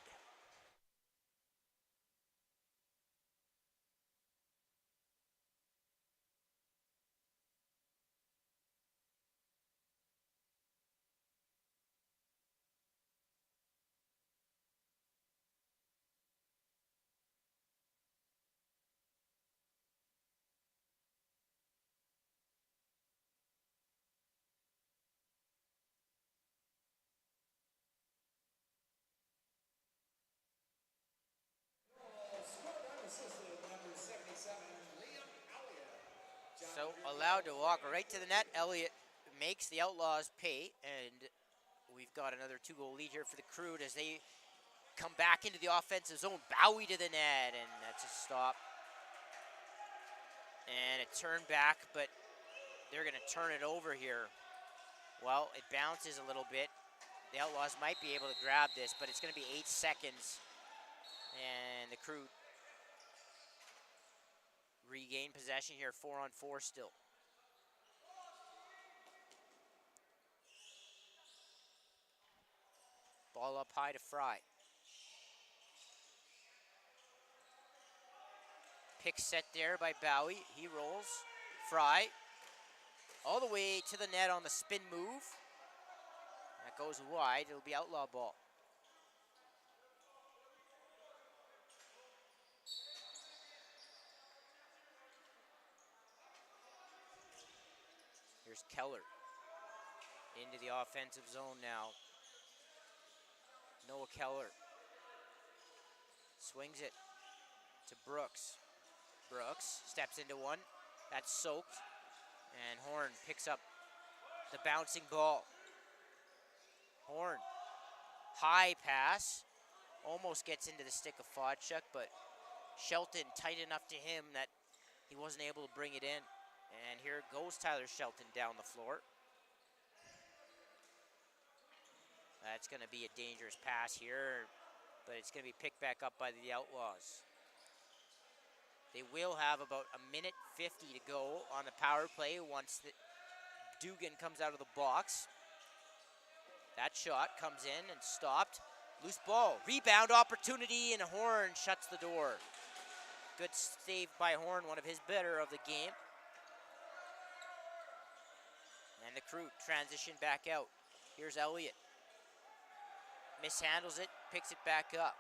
So allowed to walk right to the net. Elliott makes the Outlaws pay, and we've got another 2-goal lead here for the Crude as they come back into the offensive zone. Bowie to the net, and that's a stop. And a turn back, but they're going to turn it over here. Well, it bounces a little bit. The Outlaws might be able to grab this, but it's going to be 8 seconds. And the Crude regain possession here, 4-on-4 still. Ball up high to Fry. Pick set there by Bowie. He rolls. Fry all the way to the net on the spin move. That goes wide. It'll be outlaw ball. Here's Keller into the offensive zone now. Noah Keller swings it to Brooks. Brooks steps into one. That's soaked. And Horn picks up the bouncing ball. Horn, high pass. Almost gets into the stick of Fodchuk, but Shelton tight enough to him that he wasn't able to bring it in. And here goes Tyler Shelton down the floor. That's going to be a dangerous pass here, but it's going to be picked back up by the Outlaws. They will have about 1:50 to go on the power play once Dugan comes out of the box. That shot comes in and stopped. Loose ball, rebound opportunity, and Horn shuts the door. Good save by Horn, one of his better of the game. And the Crude transition back out. Here's Elliott. Mishandles it, picks it back up.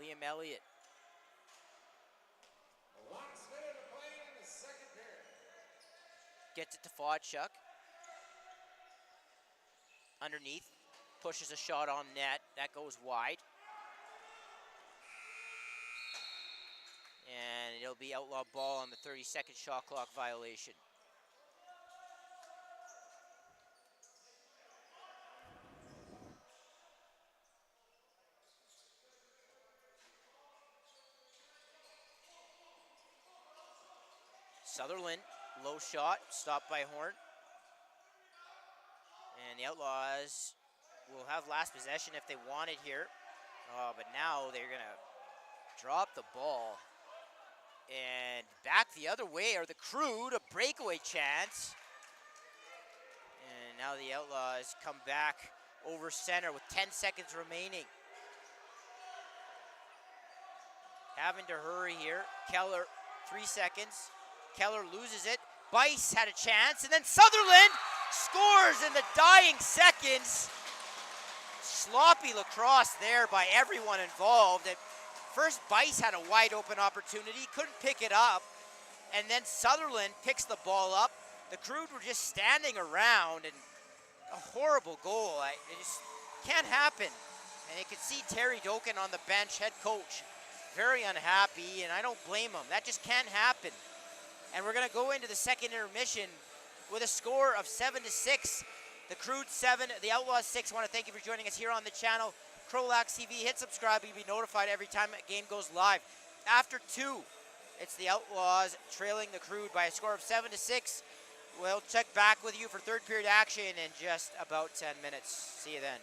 Liam Elliott. Last minute of play in the second period. Gets it to Fodchuk. Underneath, pushes a shot on net. That goes wide. And it'll be outlaw ball on the 30-second shot clock violation. Sutherland, low shot, stopped by Horn. And the Outlaws will have last possession if they want it here. But now they're going to drop the ball. And back the other way are the Crude, a breakaway chance. And now the Outlaws come back over center with 10 seconds remaining. Having to hurry here. Keller, 3 seconds. Keller loses it. Bice had a chance, and then Sutherland scores in the dying seconds. Sloppy lacrosse there by everyone involved. At first, Bice had a wide open opportunity, couldn't pick it up, and then Sutherland picks the ball up. The Crude were just standing around, and a horrible goal. It just can't happen. And you can see Terry Doken on the bench, head coach, very unhappy, and I don't blame him. That just can't happen. And we're going to go into the second intermission with a score of 7-6. The Crude 7, the Outlaws 6. I want to thank you for joining us here on the channel. CROW LAX TV. Hit subscribe. You'll be notified every time a game goes live. After 2, it's the Outlaws trailing the Crude by a score of 7-6. We'll check back with you for third period action in just about 10 minutes. See you then.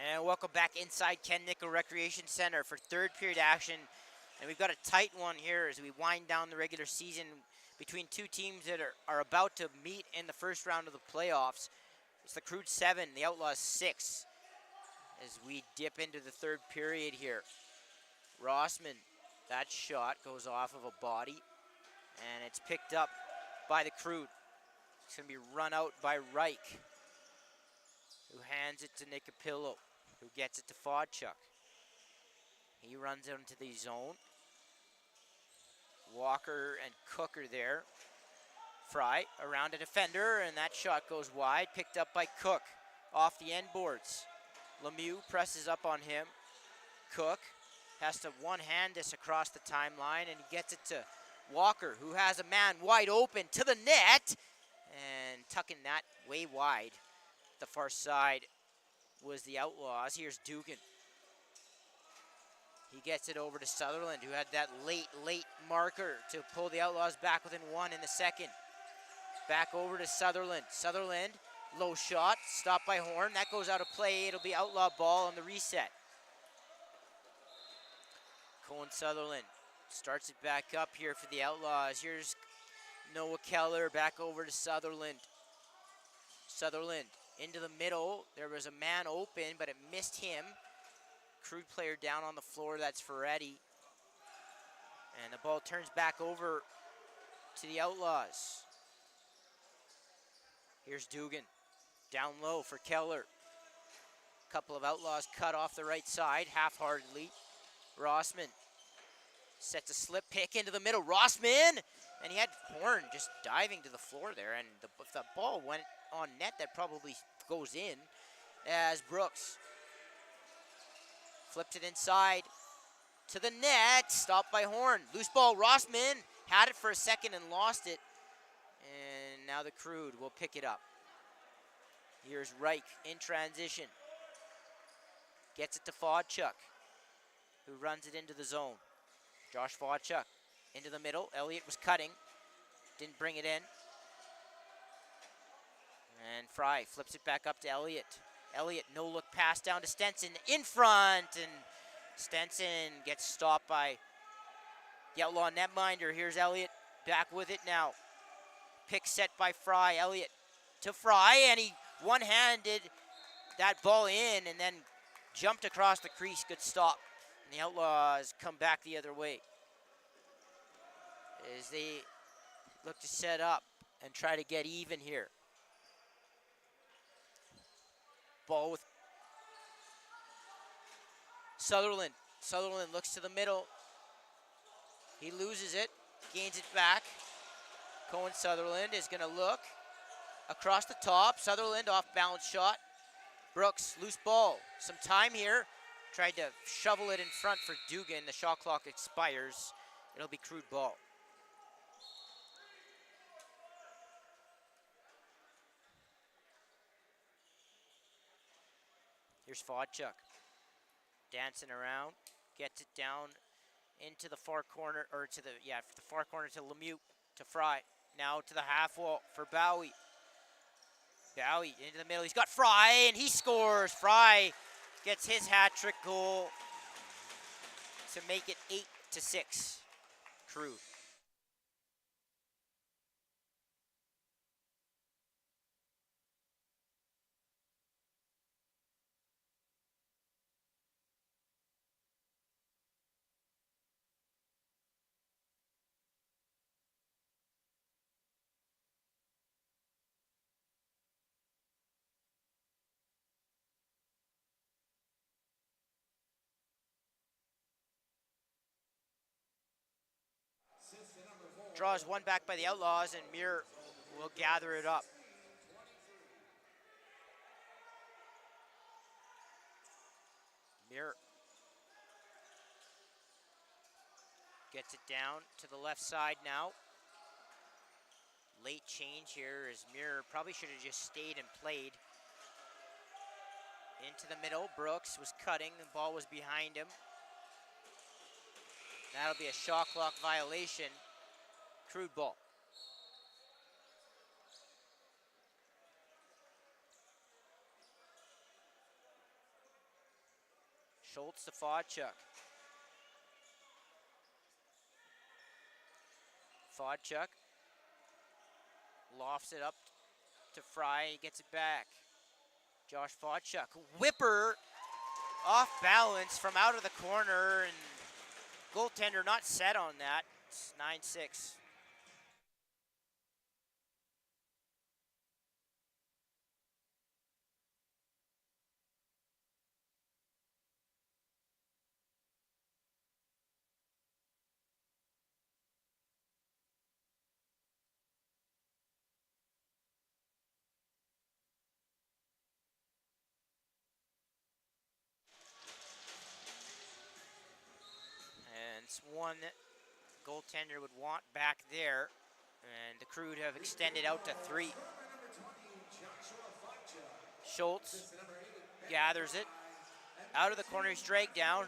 And welcome back inside Ken Nickel Recreation Center for third period action. And we've got a tight one here as we wind down the regular season between two teams that are about to meet in the first round of the playoffs. It's the Crude 7, the Outlaws 6, as we dip into the third period here. Rossman, that shot goes off of a body, and it's picked up by the Crude. It's going to be run out by Reich, who hands it to Nicapillo, who gets it to Fodchuk. He runs out into the zone. Walker and Cook are there. Fry around a defender, and that shot goes wide, picked up by Cook off the end boards. Lemieux presses up on him. Cook has to one-hand this across the timeline, and he gets it to Walker, who has a man wide open to the net, and tucking that way wide. The far side was the Outlaws. Here's Dugan. He gets it over to Sutherland, who had that late marker to pull the Outlaws back within one in the second. Back over to Sutherland. Sutherland, low shot, stopped by Horn. That goes out of play. It'll be Outlaw ball on the reset. Cohen Sutherland starts it back up here for the Outlaws. Here's Noah Keller back over to Sutherland. Sutherland into the middle. There was a man open, but it missed him. Crude player down on the floor, that's Ferretti. And the ball turns back over to the Outlaws. Here's Dugan, down low for Keller. Couple of Outlaws cut off the right side, half-heartedly. Rossman sets a slip pick into the middle. Rossman, and he had Horn just diving to the floor there, and if the ball went on net, that probably goes in, as Brooks flipped it inside to the net, stopped by Horn. Loose ball, Rossman had it for a second and lost it. And now the Crude will pick it up. Here's Reich in transition. Gets it to Fodchuk, who runs it into the zone. Josh Fodchuk into the middle. Elliott was cutting, didn't bring it in. And Fry flips it back up to Elliott. Elliott, no-look pass down to Stenson in front, and Stenson gets stopped by the Outlaw netminder. Here's Elliott back with it now. Pick set by Fry. Elliott to Fry, and he one-handed that ball in and then jumped across the crease. Good stop. And the Outlaws come back the other way as they look to set up and try to get even here. Ball with Sutherland. Sutherland looks to the middle. He loses it, gains it back. Cohen Sutherland is going to look across the top. Sutherland off balance shot. Brooks, loose ball. Some time here. Tried to shovel it in front for Dugan. The shot clock expires. It'll be Crude ball. Here's Fodchuk, dancing around, gets it down into the far corner, or to the far corner to Lemieux, to Fry. Now to the half wall for Bowie. Bowie into the middle. He's got Fry, and he scores. Fry gets his hat trick goal to make it 8-6. Crude. Draws one back by the Outlaws, and Muir will gather it up. Muir gets it down to the left side now. Late change here as Muir probably should have just stayed and played. Into the middle, Brooks was cutting, the ball was behind him. That'll be a shot clock violation. Crude ball. Schultz to Fodchuk. Fodchuk lofts it up to Fry. He gets it back. Josh Fodchuk. Whipper off balance from out of the corner, and goaltender not set on that. It's 9-6. And it's one that goaltender would want back there. And the Crude have extended out to 3. Schultz gathers it. Out of the corner, he's dragged down.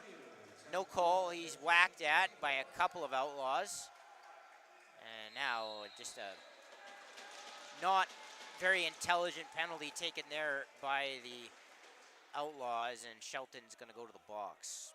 No call, he's whacked at by a couple of Outlaws. And now just a not very intelligent penalty taken there by the Outlaws, and Shelton's gonna go to the box.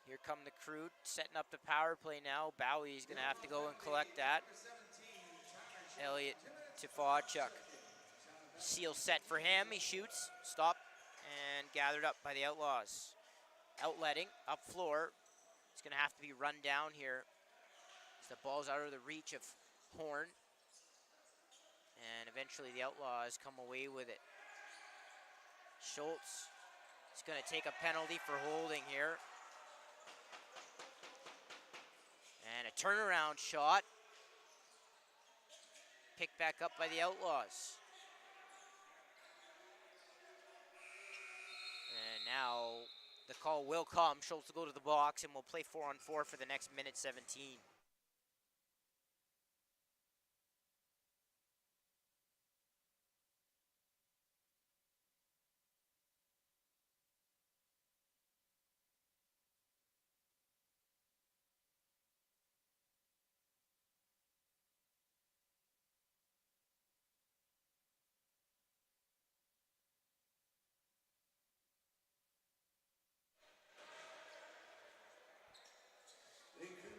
Here come the Crude, setting up the power play now. Bowie's gonna have to go and collect that. Elliott to Fodchuk. Seal set for him, he shoots, stop, and gathered up by the Outlaws. Outletting, up floor. It's gonna have to be run down here as the ball's out of the reach of Horn. And eventually the Outlaws come away with it. Schultz is gonna take a penalty for holding here. And a turnaround shot. Picked back up by the Outlaws. And now the call will come. Schultz will go to the box, and we'll play 4-on-4 for the next minute 17.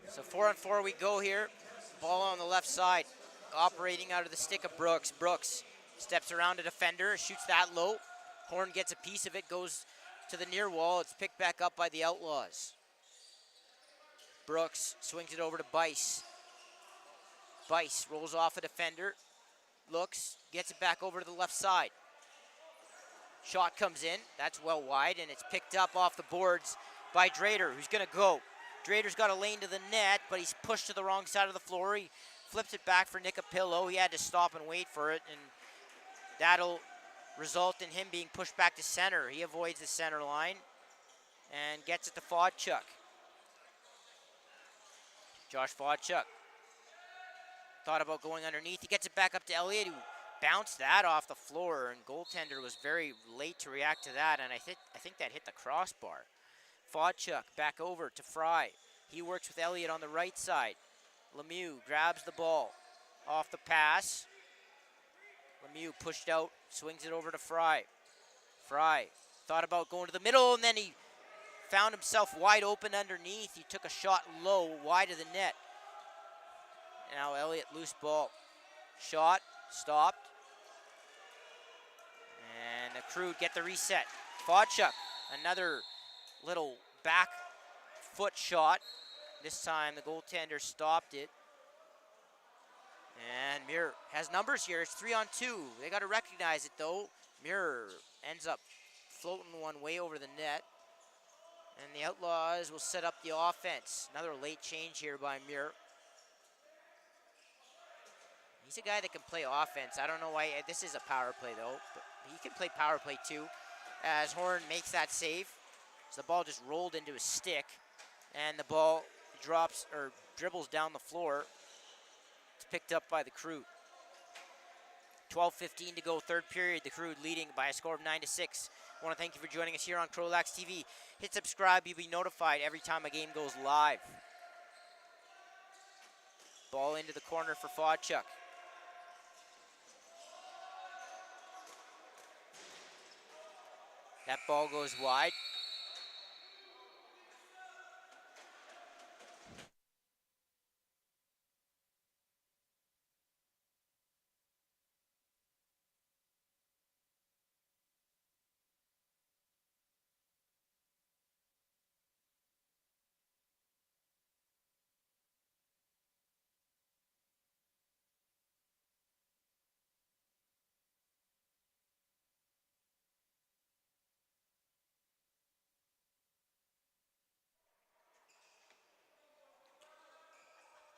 So 4-on-4 we go here. Ball on the left side, operating out of the stick of Brooks. Brooks steps around a defender, shoots that low. Horn gets a piece of it, goes to the near wall. It's picked back up by the Outlaws. Brooks swings it over to Bice. Bice rolls off a defender, looks, gets it back over to the left side. Shot comes in, that's well wide, and it's picked up off the boards by Drader, who's gonna go. Drader's got a lane to the net, but he's pushed to the wrong side of the floor. He flips it back for Nicapillo. He had to stop and wait for it, and that'll result in him being pushed back to center. He avoids the center line and gets it to Fodchuk. Josh Fodchuk thought about going underneath. He gets it back up to Elliott, who bounced that off the floor, and goaltender was very late to react to that, and I think that hit the crossbar. Fodchuk back over to Fry. He works with Elliott on the right side. Lemieux grabs the ball off the pass. Lemieux pushed out, swings it over to Fry. Fry thought about going to the middle, and then he found himself wide open underneath. He took a shot low, wide of the net. Now Elliott, loose ball. Shot, stopped. And the Crude get the reset. Fodchuk, another little back foot shot. This time the goaltender stopped it. And Muir has numbers here. It's 3-on-2. They got to recognize it though. Muir ends up floating one way over the net. And the Outlaws will set up the offense. Another late change here by Muir. He's a guy that can play offense. I don't know why. This is a power play though, but he can play power play too. As Horn makes that save. So the ball just rolled into his stick, and the ball drops or dribbles down the floor. It's picked up by the Crude. 12:15 to go, third period. The Crude leading by a score of 9-6. I want to thank you for joining us here on CROW LAX TV. Hit subscribe, you'll be notified every time a game goes live. Ball into the corner for Fodchuk. That ball goes wide.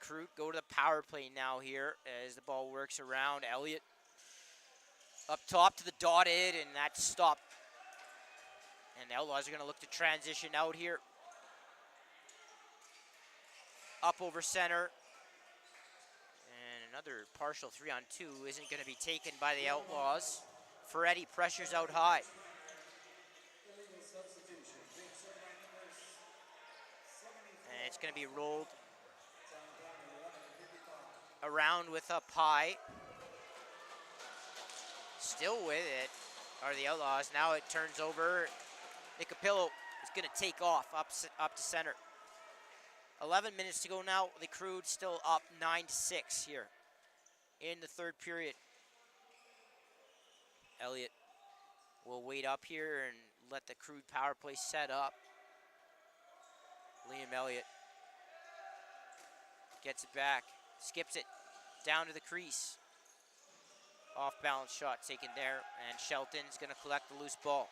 Crude go to the power play now here as the ball works around. Elliott up top to the dotted, and that's stopped. And the Outlaws are going to look to transition out here. Up over center. And another partial 3-on-2 isn't going to be taken by the Outlaws. Ferretti pressures out high. And it's going to be rolled around with up high. Still with it are the Outlaws. Now it turns over. Nicapillo is going to take off up to center. 11 minutes to go now. The Crude still up 9-6 here in the third period. Elliott will wait up here and let the Crude power play set up. Liam Elliott gets it back, skips it down to the crease. Off balance shot taken there, and Shelton's going to collect the loose ball.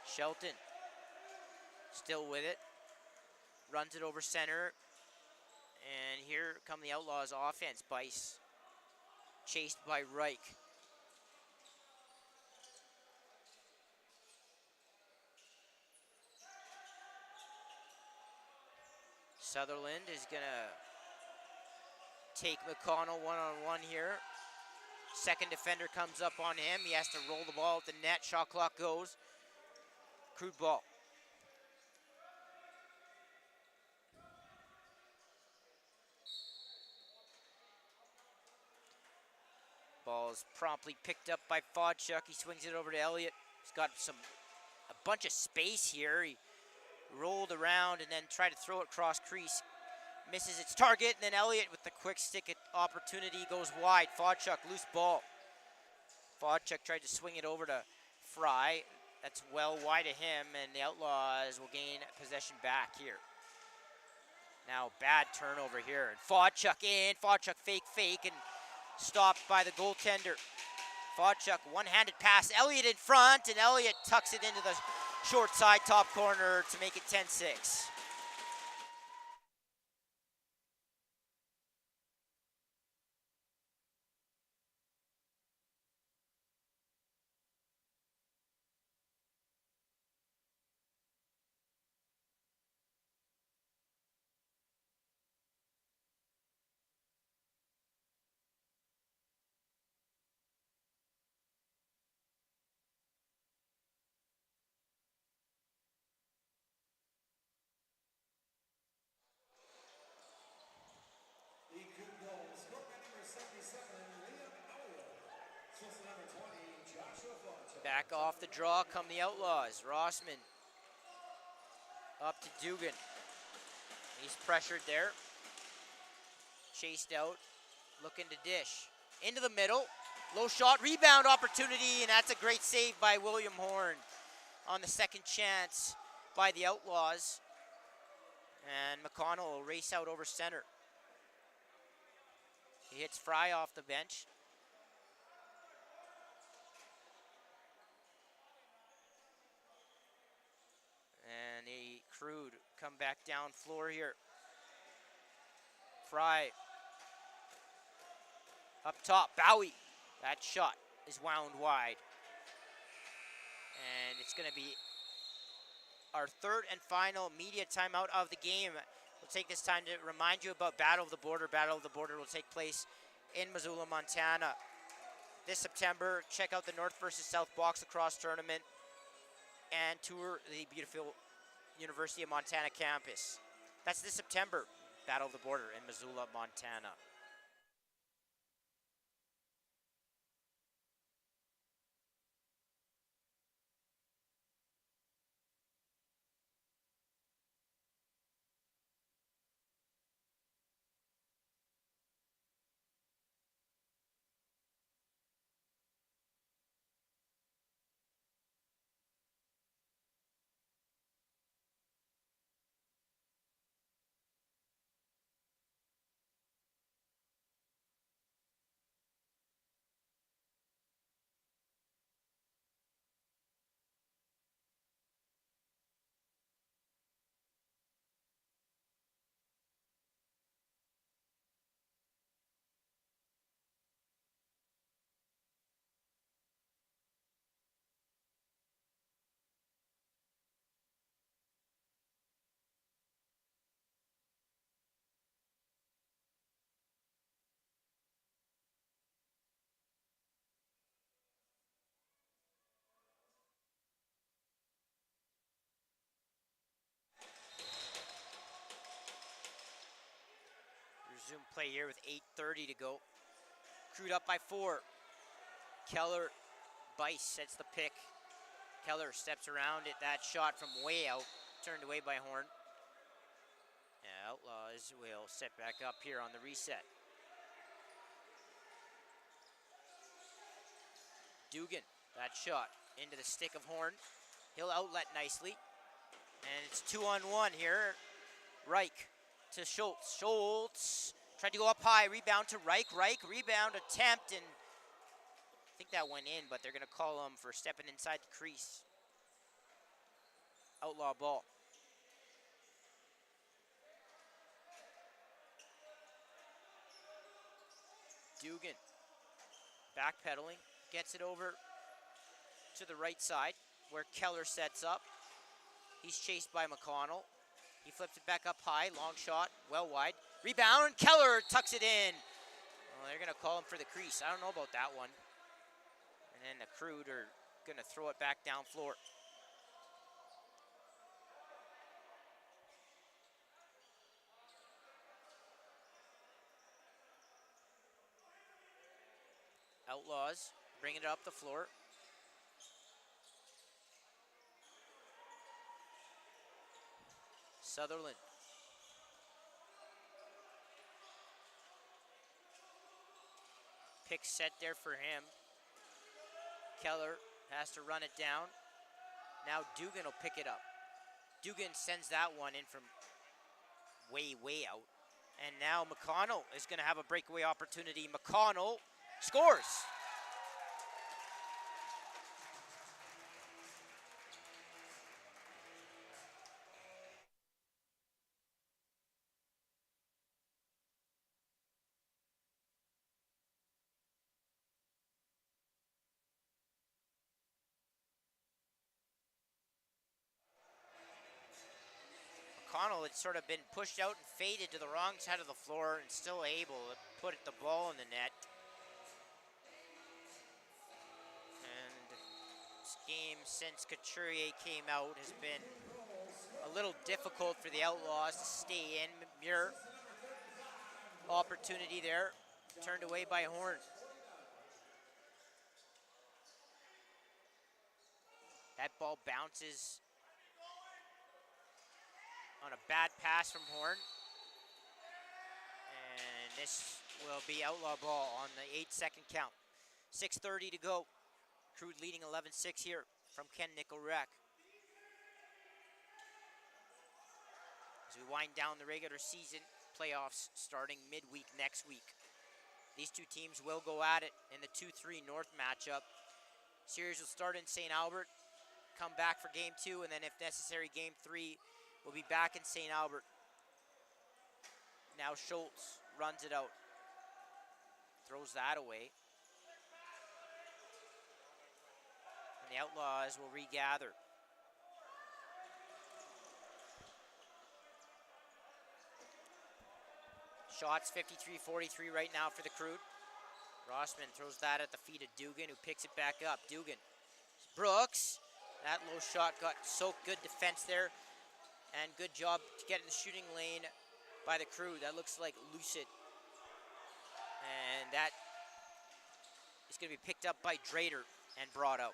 Shelton still with it, runs it over center, and here come the Outlaws offense. Bice chased by Reich. Sutherland is going to take McConnell one-on-one here. Second defender comes up on him. He has to roll the ball at the net. Shot clock goes. Crude ball. Ball is promptly picked up by Fodchuk. He swings it over to Elliott. He's got a bunch of space here. He rolled around and then tried to throw it cross crease. Misses its target, and then Elliott with the quick stick opportunity goes wide. Fodchuk, loose ball. Fodchuk tried to swing it over to Fry. That's well wide of him, and the Outlaws will gain possession back here. Now bad turnover here, and Fodchuk in. Fodchuk fake, and stopped by the goaltender. Fodchuk, one-handed pass. Elliott in front, and Elliott tucks it into the short side top corner to make it 10-6. Back off the draw come the Outlaws. Rossman up to Dugan. He's pressured there. Chased out, looking to dish. Into the middle, low shot, rebound opportunity, and that's a great save by William Horn on the second chance by the Outlaws. And McConnell will race out over center. He hits Fry off the bench. And the Crude come back down floor here. Fry up top, Bowie. That shot is wound wide. And it's going to be our third and final media timeout of the game. We'll take this time to remind you about Battle of the Border. Battle of the Border will take place in Missoula, Montana this September. Check out the North versus South Box Lacrosse Tournament and tour the beautiful University of Montana campus. That's this September, Battle of the Border in Missoula, Montana. Resume play here with 8:30 to go. Crude up by 4. Keller Bice sets the pick. Keller steps around it. That shot from way out, turned away by Horn. Yeah, Outlaws will set back up here on the reset. Dugan, that shot into the stick of Horn. He'll outlet nicely. And it's 2-on-1 here. Reich to Schultz. Schultz tried to go up high. Rebound to Reich. Reich, rebound attempt. And I think that went in, but they're going to call him for stepping inside the crease. Outlaw ball. Dugan backpedaling. Gets it over to the right side where Keller sets up. He's chased by McConnell. He flips it back up high, long shot, well wide. Rebound, Keller tucks it in. Well, they're gonna call him for the crease. I don't know about that one. And then the Crude are gonna throw it back down floor. Outlaws bringing it up the floor. Sutherland. Pick set there for him. Keller has to run it down. Now Dugan will pick it up. Dugan sends that one in from way, way out. And now McConnell is going to have a breakaway opportunity. McConnell scores. McConnell had sort of been pushed out and faded to the wrong side of the floor and still able to put the ball in the net. And this game since Couturier came out has been a little difficult for the Outlaws to stay in. Muir, opportunity there, turned away by Horn. That ball bounces on a bad pass from Horn. And this will be Outlaw ball on the 8-second count. 6:30 to go. Crude leading 11-6 here from Ken Nickelrec. As we wind down the regular season, playoffs starting midweek next week. These two teams will go at it in the 2-3 North matchup. Series will start in St. Albert, come back for game 2, and then if necessary, game 3 will be back in St. Albert. Now Schultz runs it out. Throws that away. And the Outlaws will regather. Shots 53-43 right now for the Crude. Rossman throws that at the feet of Dugan, who picks it back up. Dugan. Brooks. That low shot got so good defense there. And good job to get in the shooting lane by the Crew. That looks like Lucid. And that is going to be picked up by Drader and brought out.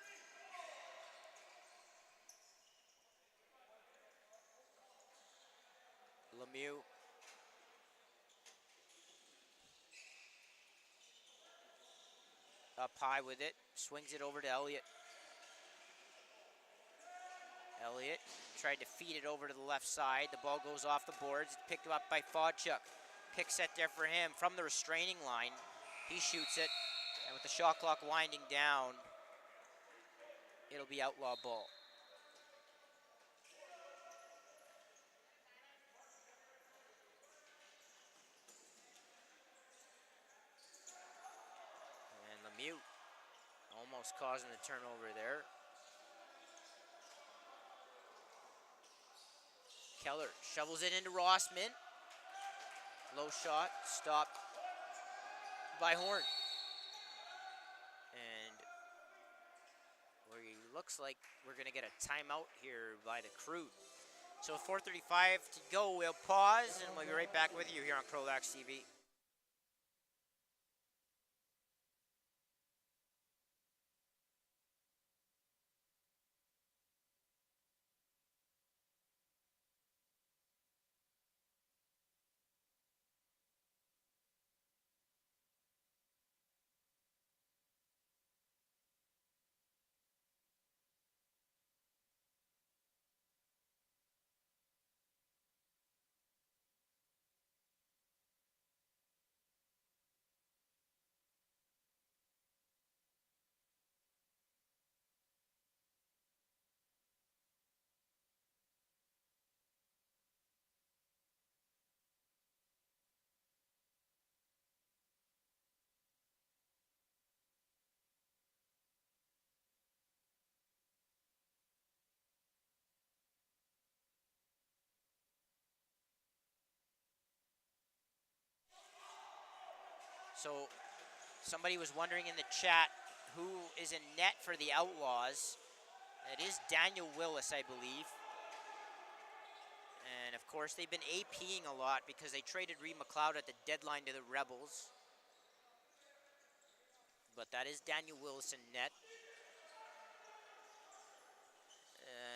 Lemieux. Up high with it. Swings it over to Elliott. Elliott tried to feed it over to the left side. The ball goes off the boards. It's picked up by Fodchuk. Pick set there for him from the restraining line. He shoots it. And with the shot clock winding down, it'll be outlaw ball. And Lemieux almost causing the turnover there. Keller shovels it into Rossman. Low shot, stopped by Horn. And looks like we're going to get a timeout here by the Crude. So 4:35 to go, we'll pause, and we'll be right back with you here on CROW LAX TV. So somebody was wondering in the chat who is in net for the Outlaws. It is Daniel Willis, I believe. And of course, they've been APing a lot because they traded Reed McLeod at the deadline to the Rebels. But that is Daniel Willis in net.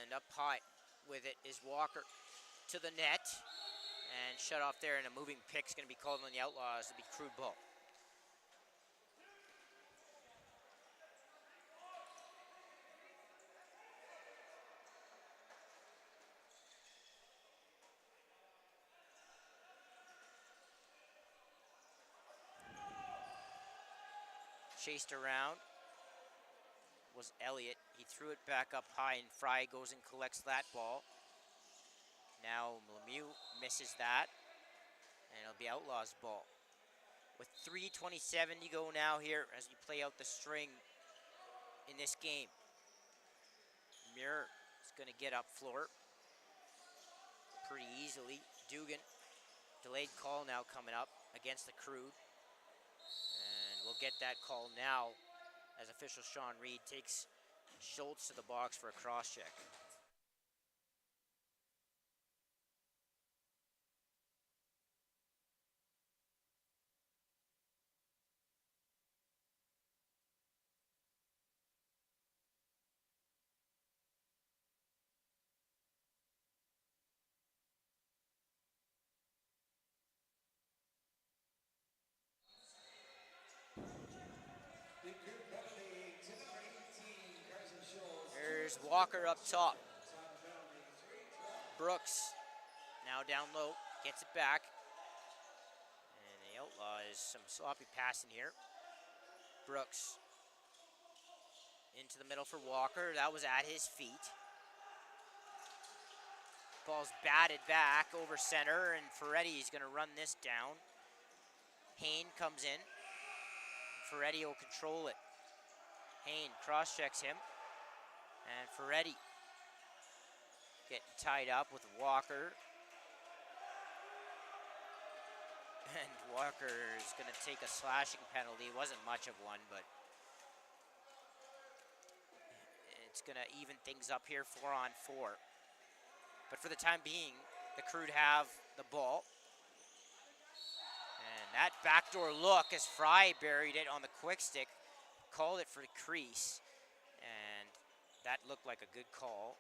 And up high with it is Walker to the net. And shut off there, and a moving pick is going to be called on the Outlaws. It'll be Crude ball. Chased around was Elliott. He threw it back up high, and Fry goes and collects that ball. Now Lemieux misses that, and it'll be Outlaws ball. With 3:27 to go now here as you play out the string in this game. Muir is going to get up floor pretty easily. Dugan, delayed call now coming up against the Crude. And we'll get that call now as official Sean Reed takes Schultz to the box for a cross check. There's Walker up top. Brooks now down low, gets it back. And the Outlaw is some sloppy passing here. Brooks into the middle for Walker. That was at his feet. Ball's batted back over center, and Ferretti is going to run this down. Hain comes in. Ferretti will control it. Hain cross-checks him. And Ferretti getting tied up with Walker. And Walker is going to take a slashing penalty. It wasn't much of one, but it's going to even things up here, 4-on-4. But for the time being, the Crude have the ball. And that backdoor look as Fry buried it on the quick stick, called it for the crease. And that looked like a good call.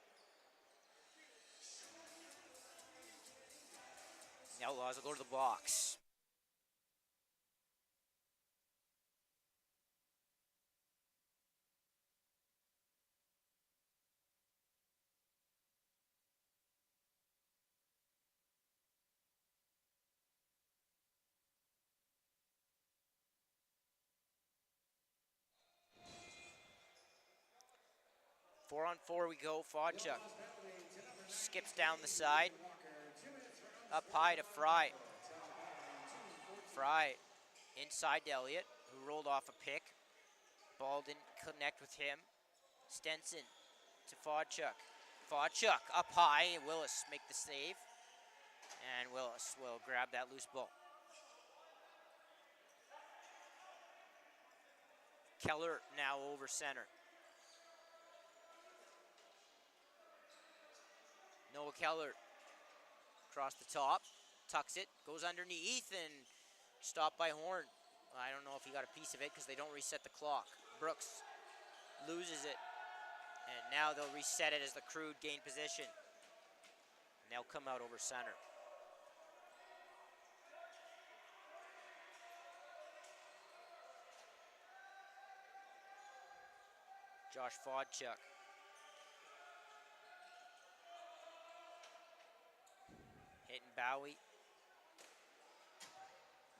The Outlaws will go to the box. Four-on-4 we go. Fodchuk skips down the side. Up high to Fry. Fry inside to Elliott, who rolled off a pick. Ball didn't connect with him. Stenson to Fodchuk. Fodchuk up high, and Willis make the save. And Willis will grab that loose ball. Keller now over center. Noah Keller across the top, tucks it, goes underneath, and stopped by Horn. I don't know if he got a piece of it because they don't reset the clock. Brooks loses it, and now they'll reset it as the Crude gain position. And they'll come out over center. Josh Fodchuk. Hitting Bowie.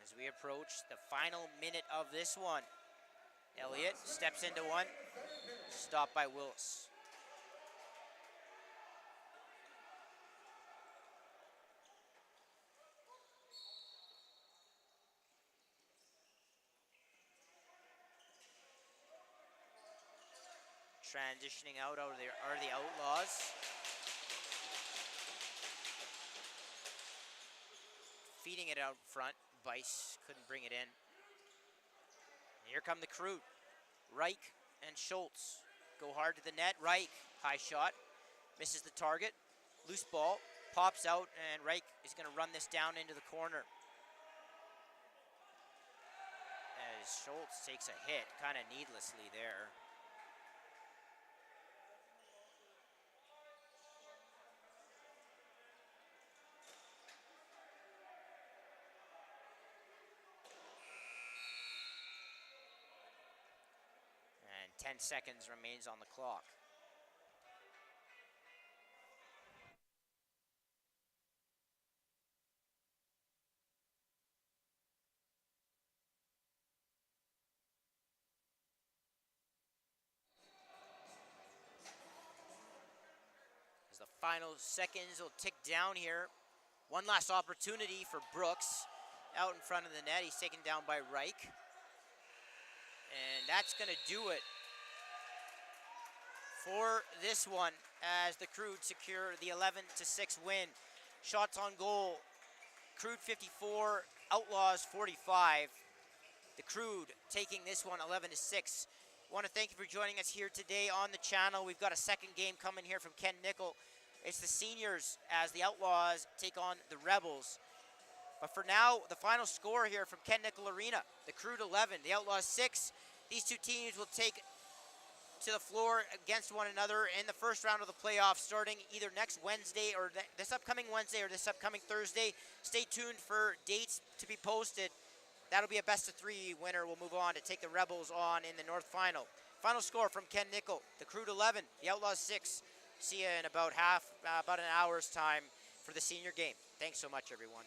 As we approach the final minute of this one, Elliott steps into one, stopped by Willis. Transitioning out there are the Outlaws. Feeding it out front. Bice couldn't bring it in. And here come the Crude. Reich and Schultz go hard to the net. Reich, high shot, misses the target. Loose ball, pops out, and Reich is going to run this down into the corner. As Schultz takes a hit, kind of needlessly there. And 10 seconds remains on the clock. As the final seconds will tick down here. One last opportunity for Brooks out in front of the net. He's taken down by Reich. And that's going to do it for this one as the Crude secure the 11-6 win. Shots on goal, Crude 54, Outlaws 45. The Crude taking this one 11-6. Want to thank you for joining us here today on the channel. We've got a second game coming here from Ken Nickel. It's the seniors as the Outlaws take on the Rebels. But for now, the final score here from Ken Nickel Arena, the Crude 11, the Outlaws 6. These two teams will take to the floor against one another in the first round of the playoffs starting either next Wednesday or this upcoming Wednesday or this upcoming Thursday. Stay tuned for dates to be posted. That'll be a best-of-3 winner. We'll move on to take the Rebels on in the North Final. Final score from Ken Nickel, the Crude 11, the Outlaws 6. See you in about an hour's time for the senior game. Thanks so much, everyone.